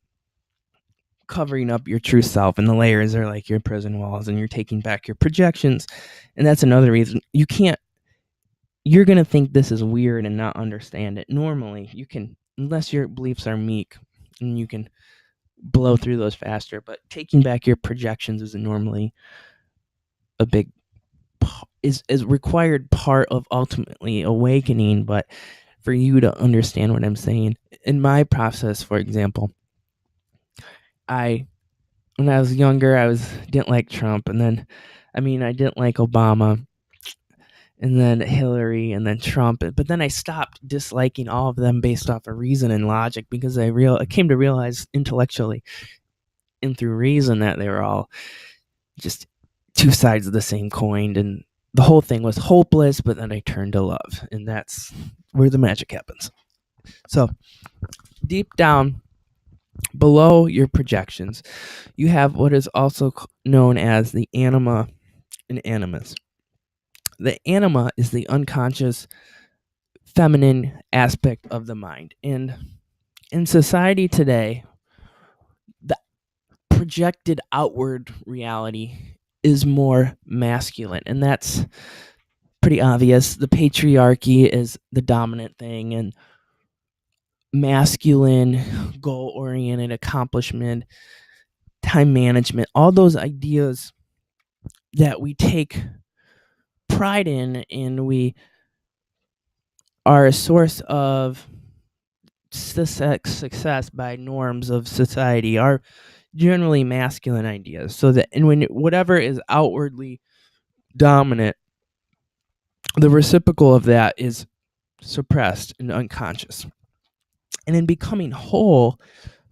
covering up your true self, and the layers are like your prison walls, and you're taking back your projections. And that's another reason you're going to think this is weird and not understand it. Normally, you can, unless your beliefs are meek, and you can blow through those faster. But taking back your projections is normally a big is required part of ultimately awakening. But for you to understand what I'm saying, in my process, for example, when I was younger, didn't like Trump, and then I didn't like Obama, and then Hillary, and then Trump. But then I stopped disliking all of them based off of reason and logic, because I came to realize intellectually and through reason that they were all just two sides of the same coin, and the whole thing was hopeless. But then I turned to love, and that's where the magic happens. So deep down below your projections, you have what is also known as the anima and animus. The anima is the unconscious feminine aspect of the mind. And in society today, the projected outward reality is more masculine, and that's pretty obvious. The patriarchy is the dominant thing, and masculine, goal oriented accomplishment, time management, all those ideas that we take pride in and we are a source of success by norms of society are generally masculine ideas. So that, and when whatever is outwardly dominant, the reciprocal of that is suppressed and unconscious. And in becoming whole,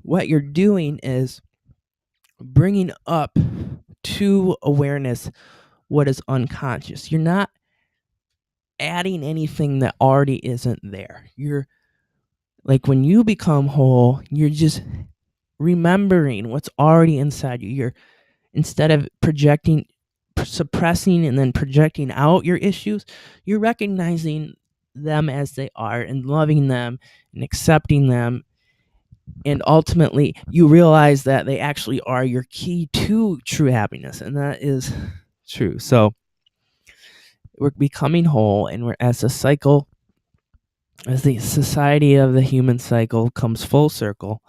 what you're doing is bringing up to awareness what is unconscious. You're not adding anything that already isn't there. You're like, when you become whole, you're just remembering what's already inside you. You're, instead of suppressing and then projecting out your issues, you're recognizing them as they are and loving them and accepting them. And ultimately, you realize that they actually are your key to true happiness. And that is true. So we're becoming whole, and we're, as a cycle, as the society of the human cycle comes full circle,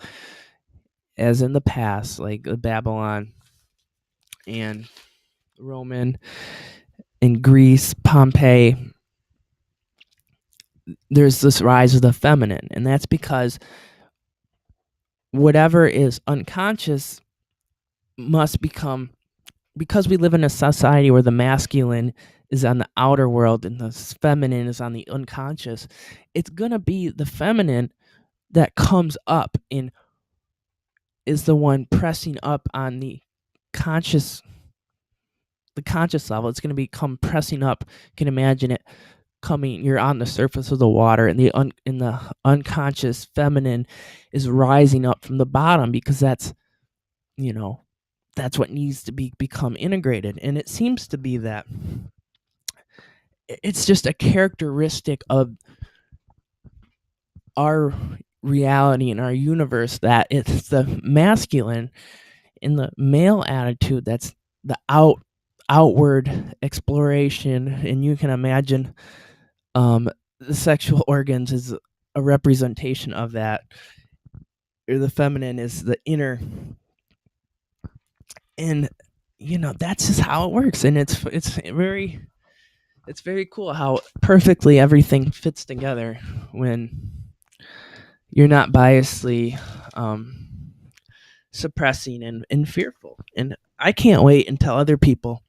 as in the past, like Babylon and Roman and Greece, Pompeii, there's this rise of the feminine. And that's because whatever is unconscious must become, because we live in a society where the masculine is on the outer world and the feminine is on the unconscious, it's going to be the feminine that comes up and is the one pressing up on the conscious level. It's going to become pressing up. You can imagine it coming, you're on the surface of the water, and the unconscious feminine is rising up from the bottom, because that's, that's what needs to become integrated. And it seems to be that it's just a characteristic of our reality and our universe that it's the masculine in the male attitude that's the outward exploration. And you can imagine the sexual organs is a representation of that, or the feminine is the inner. And that's just how it works. And it's very cool how perfectly everything fits together when you're not biasly suppressing and fearful. And I can't wait until other people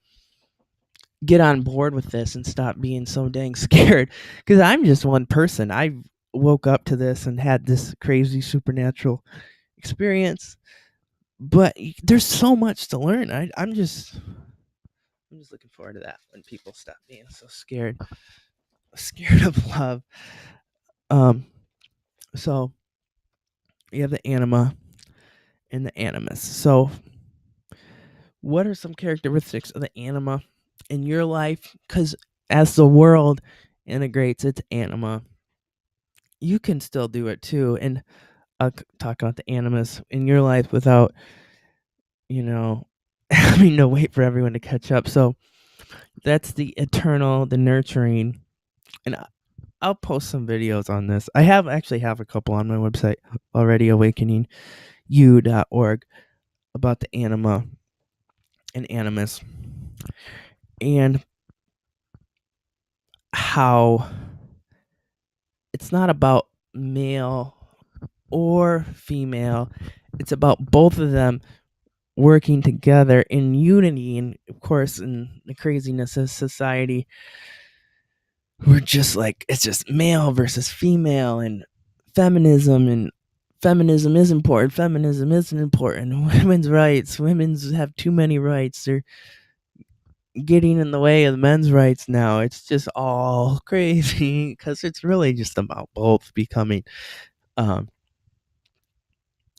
get on board with this and stop being so dang scared, because I'm just one person. I woke up to this and had this crazy supernatural experience, but there's so much to learn. I'm just looking forward to that, when people stop being so scared of love. So you have the anima and the animus. So what are some characteristics of the anima in your life? Because as the world integrates its anima, you can still do it too. And I'll talk about the animus in your life without, having to wait for everyone to catch up. So that's the eternal, the nurturing. And I'll post some videos on this. I actually have a couple on my website already, awakeningyou.org, about the anima and animus, and how it's not about male or female. It's about both of them working together in unity. And of course, in the craziness of society, we're just like, it's just male versus female, and feminism is important, feminism isn't important, women's rights, women's have too many rights, they're getting in the way of the men's rights now. It's just all crazy, because it's really just about both becoming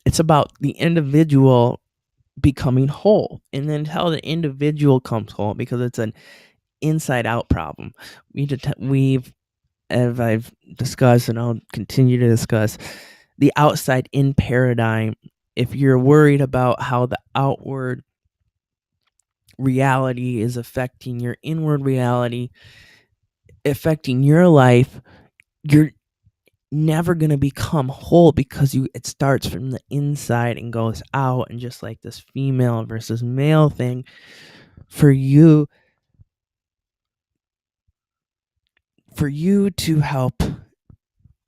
It's about the individual becoming whole, and then how the individual comes whole, because it's an inside out problem. We've, as I've discussed and I'll continue to discuss, the outside in paradigm. If you're worried about how the outward reality is affecting your inward reality, affecting your life, you're never going to become whole, because it starts from the inside and goes out. And just like this female versus male thing, for you to help,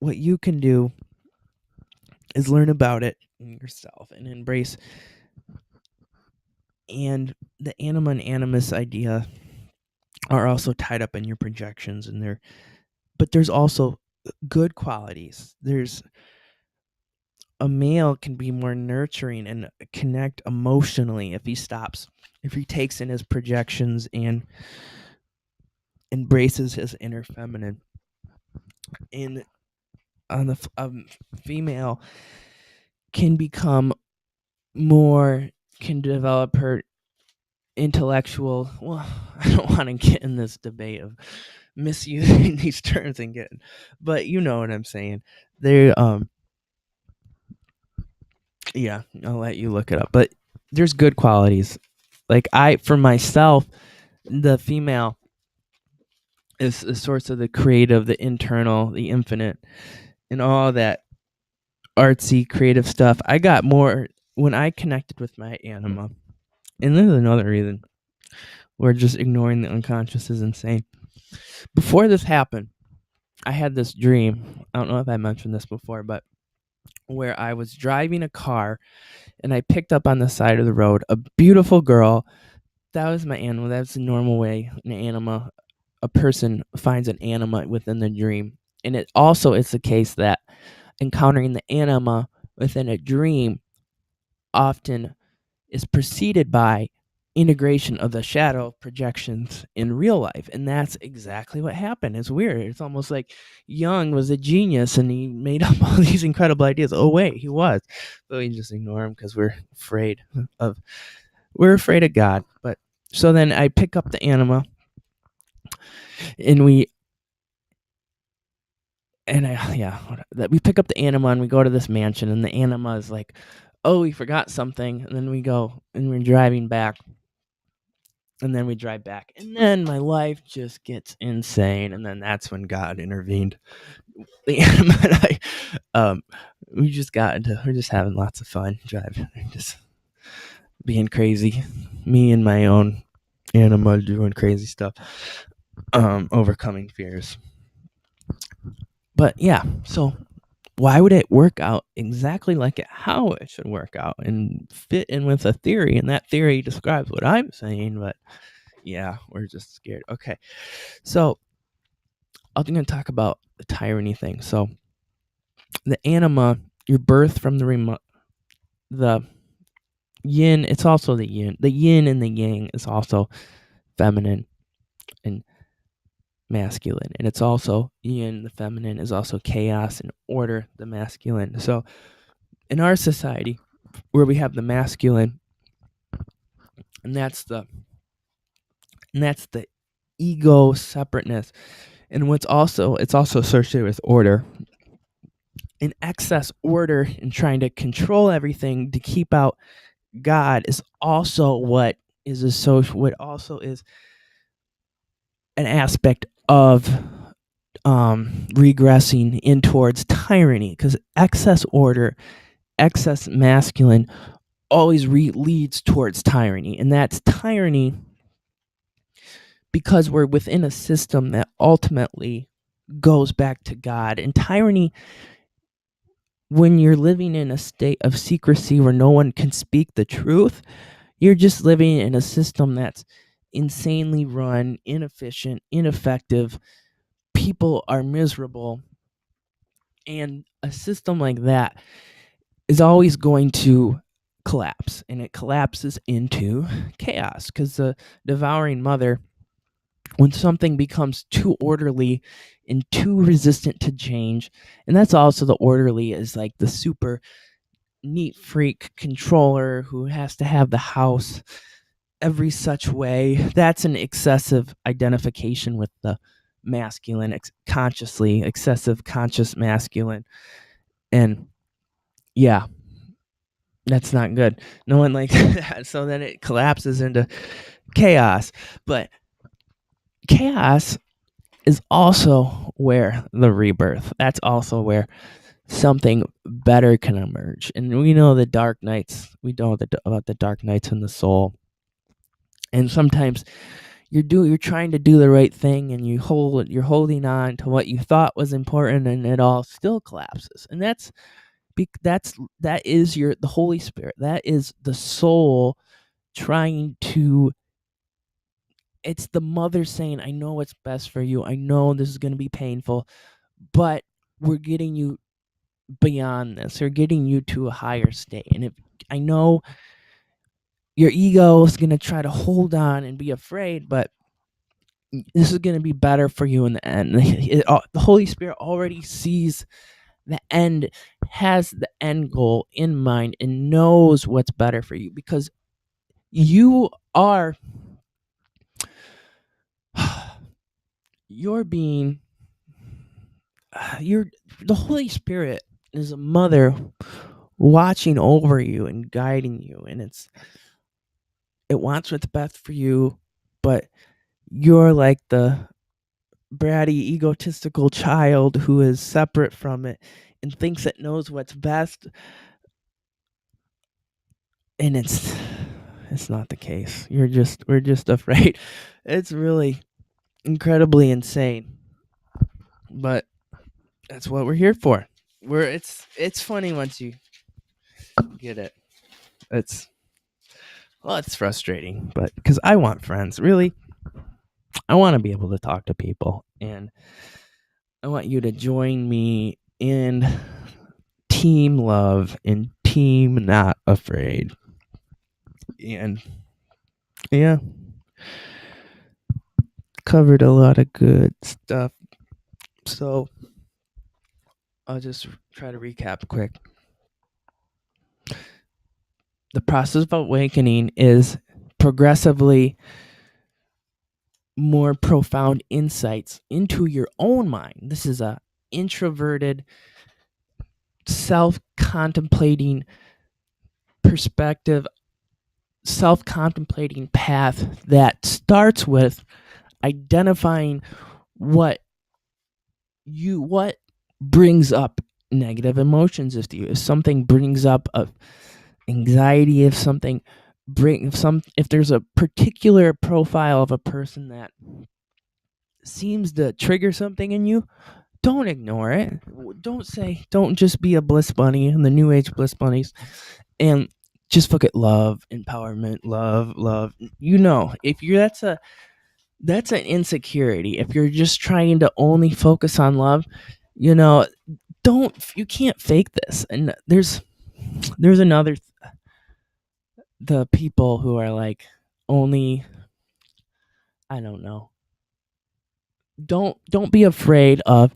what you can do is learn about it in yourself and embrace. And the anima and animus idea are also tied up in your projections, and but there's also good qualities. There's a male can be more nurturing and connect emotionally if he takes in his projections and embraces his inner feminine. And on the female can become more, can develop her intellectual, well, I don't want to get in this debate of misusing these terms and getting, but you know what I'm saying. They yeah, I'll let you look it up. But there's good qualities. Like, for myself, the female is the source of the creative, the internal, the infinite, and all that artsy, creative stuff. I got more when I connected with my anima. And this is another reason we're just ignoring the unconscious is insane. Before this happened, I had this dream. I don't know if I mentioned this before, but where I was driving a car and I picked up on the side of the road a beautiful girl. That was my anima. That's the normal way an anima, a person finds an anima within the dream. And it also is the case that encountering the anima within a dream often is preceded by integration of the shadow projections in real life. And that's exactly what happened. It's weird. It's almost like Jung was a genius and he made up all these incredible ideas. Oh wait, he was. But we just ignore him because we're afraid of God. But so then I pick up the anima and we pick up the anima and we go to this mansion, and the anima is like, oh, we forgot something. And then we go and we're driving back. And then we drive back, and then my life just gets insane. And then that's when God intervened. The anima and I, we're just having lots of fun driving, just being crazy. Me and my own anima doing crazy stuff, overcoming fears. But yeah, so why would it work out exactly like how it should work out and fit in with a theory? And that theory describes what I'm saying, but yeah, we're just scared. Okay, so I'm going to talk about the tyranny thing. So the anima, your birth from the yin, it's also the yin. The yin and the yang is also feminine and masculine. And it's also yin, the feminine, is also chaos and order, the masculine. So in our society, where we have the masculine, and that's the ego separateness. And it's also associated with order. In excess order and trying to control everything to keep out God is also what also is an aspect of regressing in towards tyranny, because excess order, excess masculine always leads towards tyranny. And that's tyranny because we're within a system that ultimately goes back to God. And tyranny, when you're living in a state of secrecy where no one can speak the truth, you're just living in a system that's insanely run, inefficient, ineffective. People are miserable. And a system like that is always going to collapse, and it collapses into chaos, because the devouring mother, when something becomes too orderly and too resistant to change, and that's also the orderly is like the super neat freak controller who has to have the house every such way. That's an excessive identification with the masculine, consciously excessive conscious masculine. And yeah, that's not good. No one likes that. So then it collapses into chaos. But chaos is also where the rebirth, that's also where something better can emerge. And we know the dark nights, we know about the dark nights in the soul. And sometimes you're trying to do the right thing, and you're holding on to what you thought was important, and it all still collapses. And that is the Holy Spirit. That is the soul trying to, it's the mother saying, I know what's best for you. I know this is going to be painful, but we're getting you beyond this. We're getting you to a higher state. And if I know your ego is going to try to hold on and be afraid, but this is going to be better for you in the end. The Holy Spirit already sees the end, has the end goal in mind, and knows what's better for you, because you are you're being you're the Holy Spirit is a mother watching over you and guiding you, and it wants what's best for you, but you're like the bratty, egotistical child who is separate from it and thinks it knows what's best, and it's not the case. We're just afraid. It's really incredibly insane, but that's what we're here for. It's funny once you get it. It's frustrating, but because I want friends, really, I want to be able to talk to people, and I want you to join me in team love and team not afraid. And yeah, covered a lot of good stuff. So I'll just try to recap quick. The process of awakening is progressively more profound insights into your own mind. This is a introverted, self-contemplating perspective, self-contemplating path that starts with identifying what brings up negative emotions. If something brings up anxiety, if there's a particular profile of a person that seems to trigger something in you, don't ignore it. Don't just be a bliss bunny in the new age bliss bunnies and just look at love, empowerment, love. If that's an insecurity. If you're just trying to only focus on love, you can't fake this. And there's another the people who are like only, I don't know. Don't be afraid of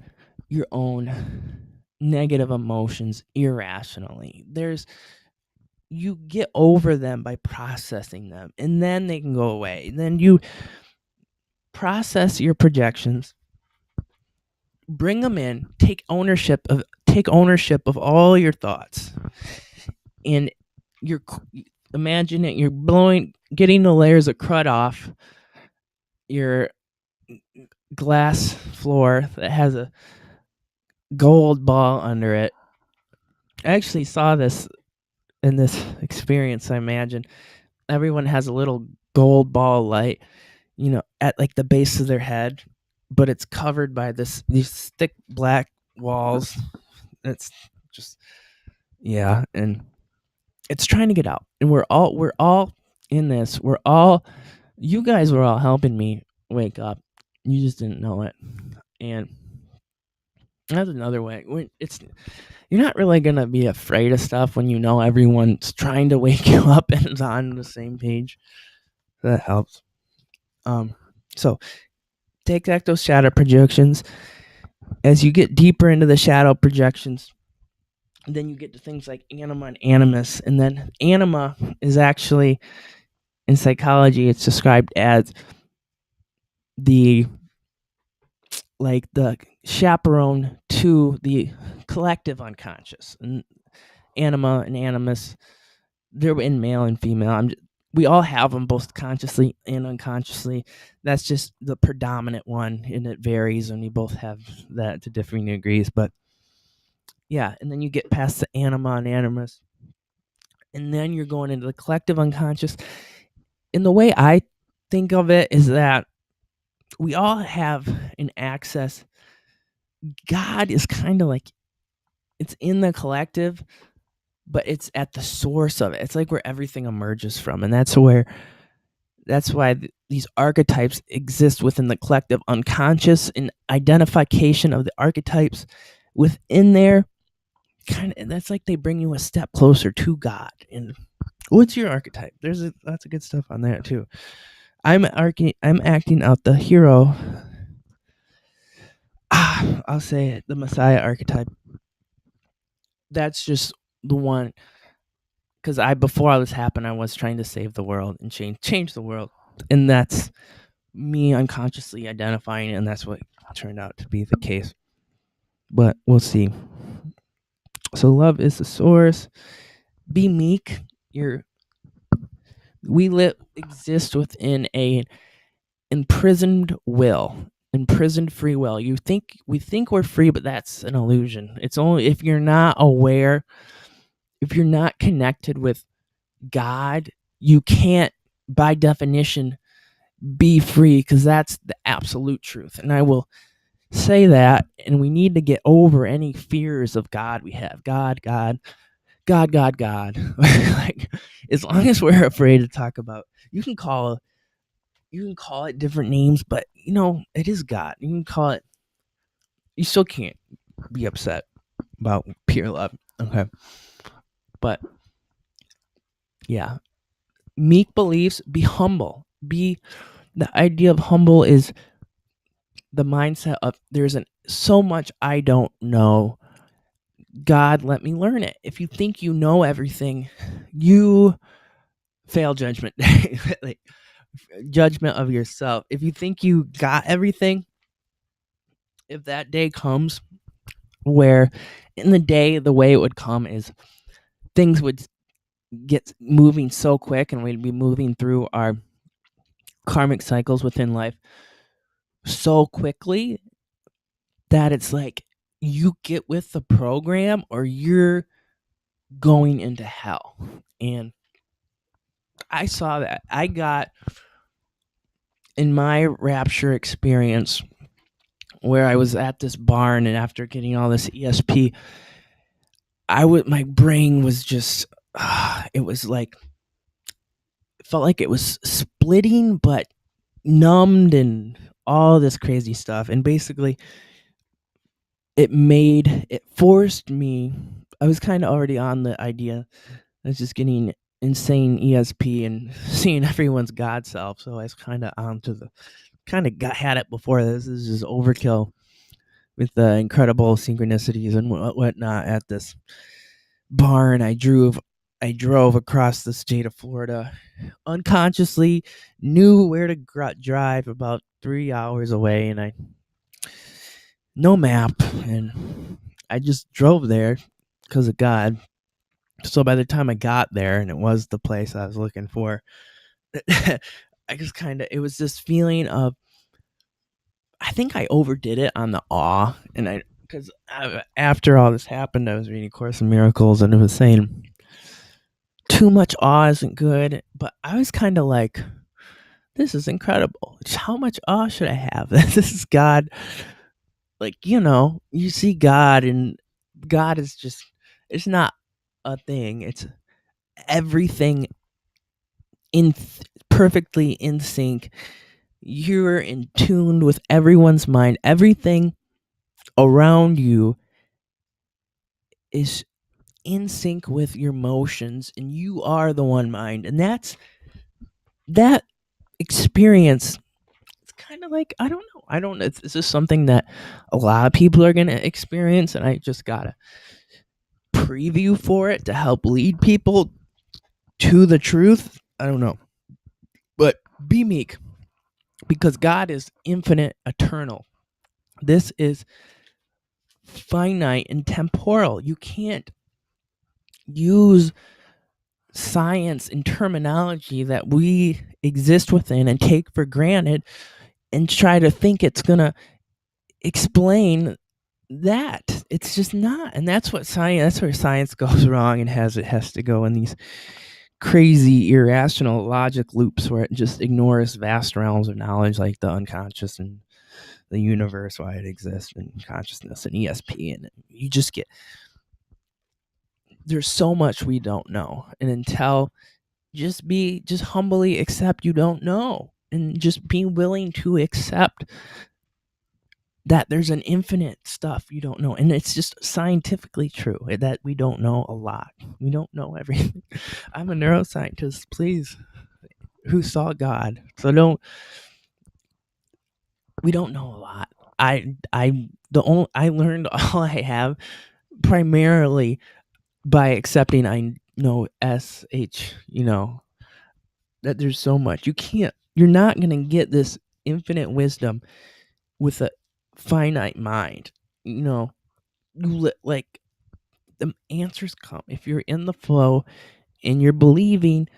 your own negative emotions irrationally. You get over them by processing them, and then they can go away. Then you process your projections, bring them in, take ownership of all your thoughts, and imagine it. You're getting the layers of crud off your glass floor that has a gold ball under it. I actually saw this in this experience. I imagine everyone has a little gold ball light, at like the base of their head, but it's covered by these thick black walls. It's just, yeah, and it's trying to get out. And we're all in this. You guys were all helping me wake up. You just didn't know it. And that's another way. You're not really gonna be afraid of stuff when you know everyone's trying to wake you up and is on the same page. That helps. So take back those shadow projections. As you get deeper into the shadow projections, then you get to things like anima and animus. And then anima is actually, in psychology, it's described as the the chaperone to the collective unconscious. And anima and animus, they're in male and female. We all have them both consciously and unconsciously. That's just the predominant one, and it varies, and we both have that to differing degrees. But yeah, and then you get past the anima and animus, and then you're going into the collective unconscious. And the way I think of it is that we all have an access. God is kind of like, it's in the collective, but it's at the source of it. It's like where everything emerges from, and that's why these archetypes exist within the collective unconscious. And identification of the archetypes within there, kind of, that's like they bring you a step closer to God. And what's your archetype? There's lots of good stuff on there too. I'm acting out the hero. I'll say it, the Messiah archetype. That's just the one, because before all this happened, I was trying to save the world and change the world, and that's me unconsciously identifying it, and that's what turned out to be the case. But we'll see. So love is the source. Be meek. We exist within a imprisoned free will. We think we're free, but that's an illusion. It's only if you're not aware, if you're not connected with God, you can't, by definition, be free, because that's the absolute truth. And I will say that, and we need to get over any fears of God we have. God. Like, as long as we're afraid to talk about, you can call it different names, but it is God. You can call it, you still can't be upset about pure love. Okay. But yeah, meek beliefs, be humble. The idea of humble is the mindset of there's so much I don't know. God, let me learn it. If you think you know everything, you fail judgment day. Like, judgment of yourself. If you think you got everything, if that day comes, where in the day, the way it would come is things would get moving so quick, and we'd be moving through our karmic cycles within life so quickly that it's like you get with the program or you're going into hell. And I saw that. I got, in my rapture experience, where I was at this barn, and after getting all this ESP, my brain was just, it was like, it felt like it was splitting, but numbed, and all this crazy stuff. And basically, it forced me. I was kind of already on the idea. I was just getting insane ESP and seeing everyone's God self. So I was kind of had it before this. This is overkill with the incredible synchronicities and whatnot at this barn. I drove across the state of Florida, unconsciously knew where to drive about 3 hours away, and no map, and I just drove there because of God. So by the time I got there, and it was the place I was looking for, I just it was this feeling of, I think I overdid it on the awe, and because after all this happened, I was reading Course in Miracles, and it was saying too much awe isn't good, but I was kind of like, this is incredible. How much awe should I have? This is God. Like, you see God, and God is just, it's not a thing. It's everything perfectly in sync. You're in tune with everyone's mind. Everything around you is in sync with your emotions, and you are the one mind. And that experience, it's kind of like, I don't know, this is something that a lot of people are going to experience, and I just gotta preview for it to help lead people to the truth. I don't know. But be meek, because God is infinite, eternal. This is finite and temporal. You can't use science and terminology that we exist within and take for granted and try to think it's going to explain that. It's just not. And that's where science goes wrong and it has to go in these crazy irrational logic loops where it just ignores vast realms of knowledge like the unconscious and the universe, why it exists, and consciousness and ESP. And you just get, there's so much we don't know. And until just humbly accept you don't know, and just be willing to accept that there's an infinite stuff you don't know. And it's just scientifically true that we don't know a lot. We don't know everything. I'm a neuroscientist, please, who saw God. So we don't know a lot. I learned all I have primarily by accepting I know SH, that there's so much. You're not going to get this infinite wisdom with a finite mind. Like, the answers come if you're in the flow and you're believing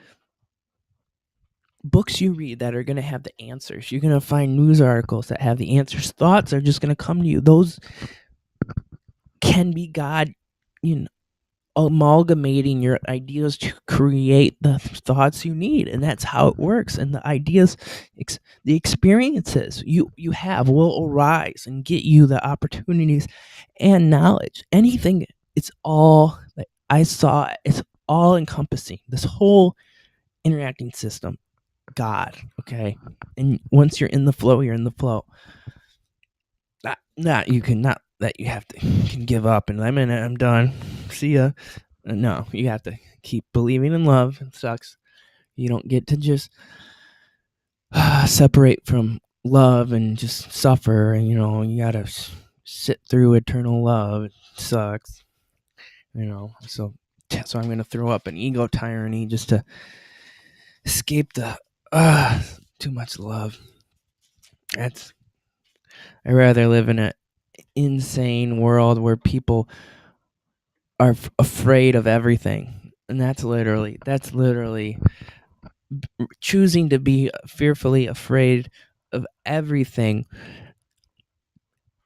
books you read that are going to have the answers. You're going to find news articles that have the answers. Thoughts are just going to come to you. Those can be God, amalgamating your ideas to create the thoughts you need. And that's how it works. And the ideas, the experiences you have will arise and get you the opportunities and knowledge. Anything, it's all, like I saw, it's all encompassing. This whole interacting system, God, okay? And once you're in the flow, you're in the flow. Not that you have to can give up and I'm done. See ya. No, you have to keep believing in love. It sucks. You don't get to just separate from love and just suffer. And you gotta sit through eternal love. It sucks. So I'm gonna throw up an ego tyranny just to escape the too much love. I'd rather live in an insane world where people are afraid of everything, and that's literally choosing to be fearfully afraid of everything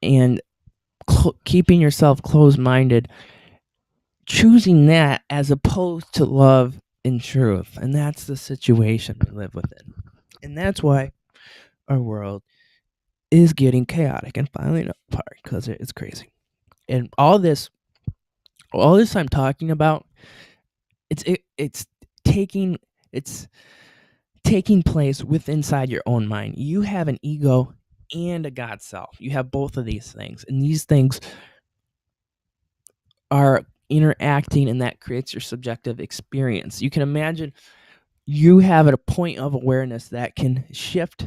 and keeping yourself closed-minded, choosing that as opposed to love and truth. And that's the situation we live within, and that's why our world is getting chaotic and falling apart, because it's crazy. And all this I'm talking about, it's taking place inside your own mind. You have an ego and a God self. You have both of these things, and these things are interacting, and that creates your subjective experience. You can imagine you have a point of awareness that can shift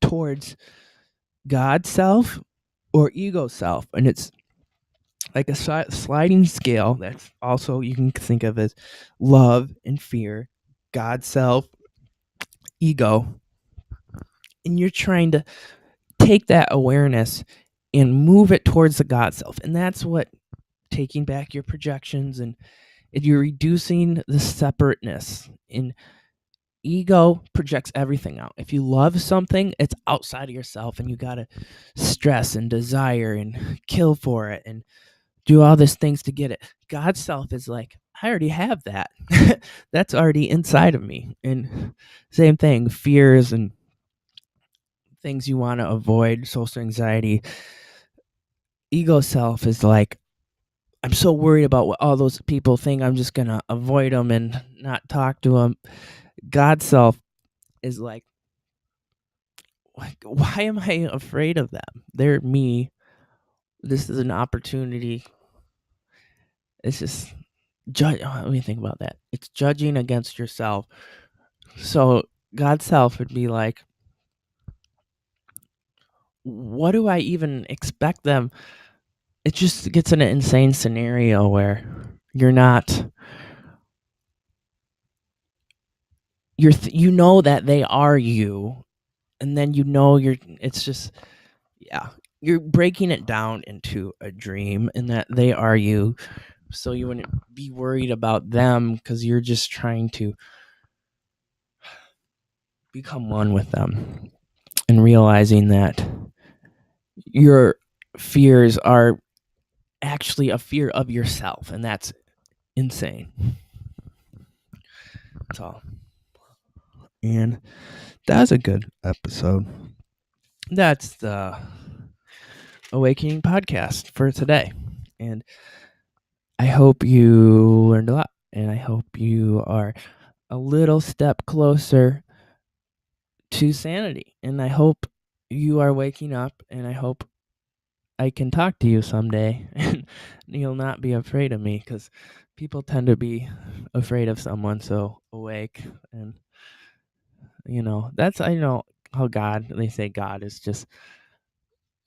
towards God self or ego self, and it's like a sliding scale. That's also, you can think of as love and fear, God self, ego. And you're trying to take that awareness and move it towards the God self. And that's what taking back your projections, and if you're reducing the separateness. In ego projects everything out. If you love something, it's outside of yourself, and you gotta stress and desire and kill for it and do all these things to get it. God's self is like, I already have that. That's already inside of me. And same thing, fears and things you want to avoid, social anxiety. Ego self is like, I'm so worried about what all those people think, I'm just going to avoid them and not talk to them. God self is like, why am I afraid of them? They're me. This is an opportunity. It's just, let me think about that. It's judging against yourself. So God's self would be like, what do I even expect them? It just gets in an insane scenario where You're not. You know that they are you, and then it's just, yeah, you're breaking it down into a dream, and that they are you, so you wouldn't be worried about them because you're just trying to become one with them, and realizing that your fears are actually a fear of yourself, and that's insane. That's all. And that's a good episode. That's the Awakening podcast for today. And I hope you learned a lot. And I hope you are a little step closer to sanity. And I hope you are waking up. And I hope I can talk to you someday. And you'll not be afraid of me, because people tend to be afraid of someone so awake. And, I know how they say God is just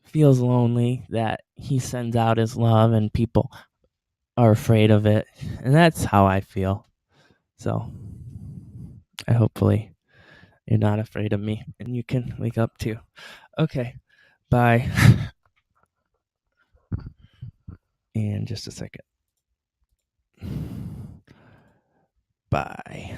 feels lonely, that he sends out his love and people are afraid of it. And that's how I feel. So hopefully you're not afraid of me and you can wake up too. Okay. Bye. In just a second. Bye.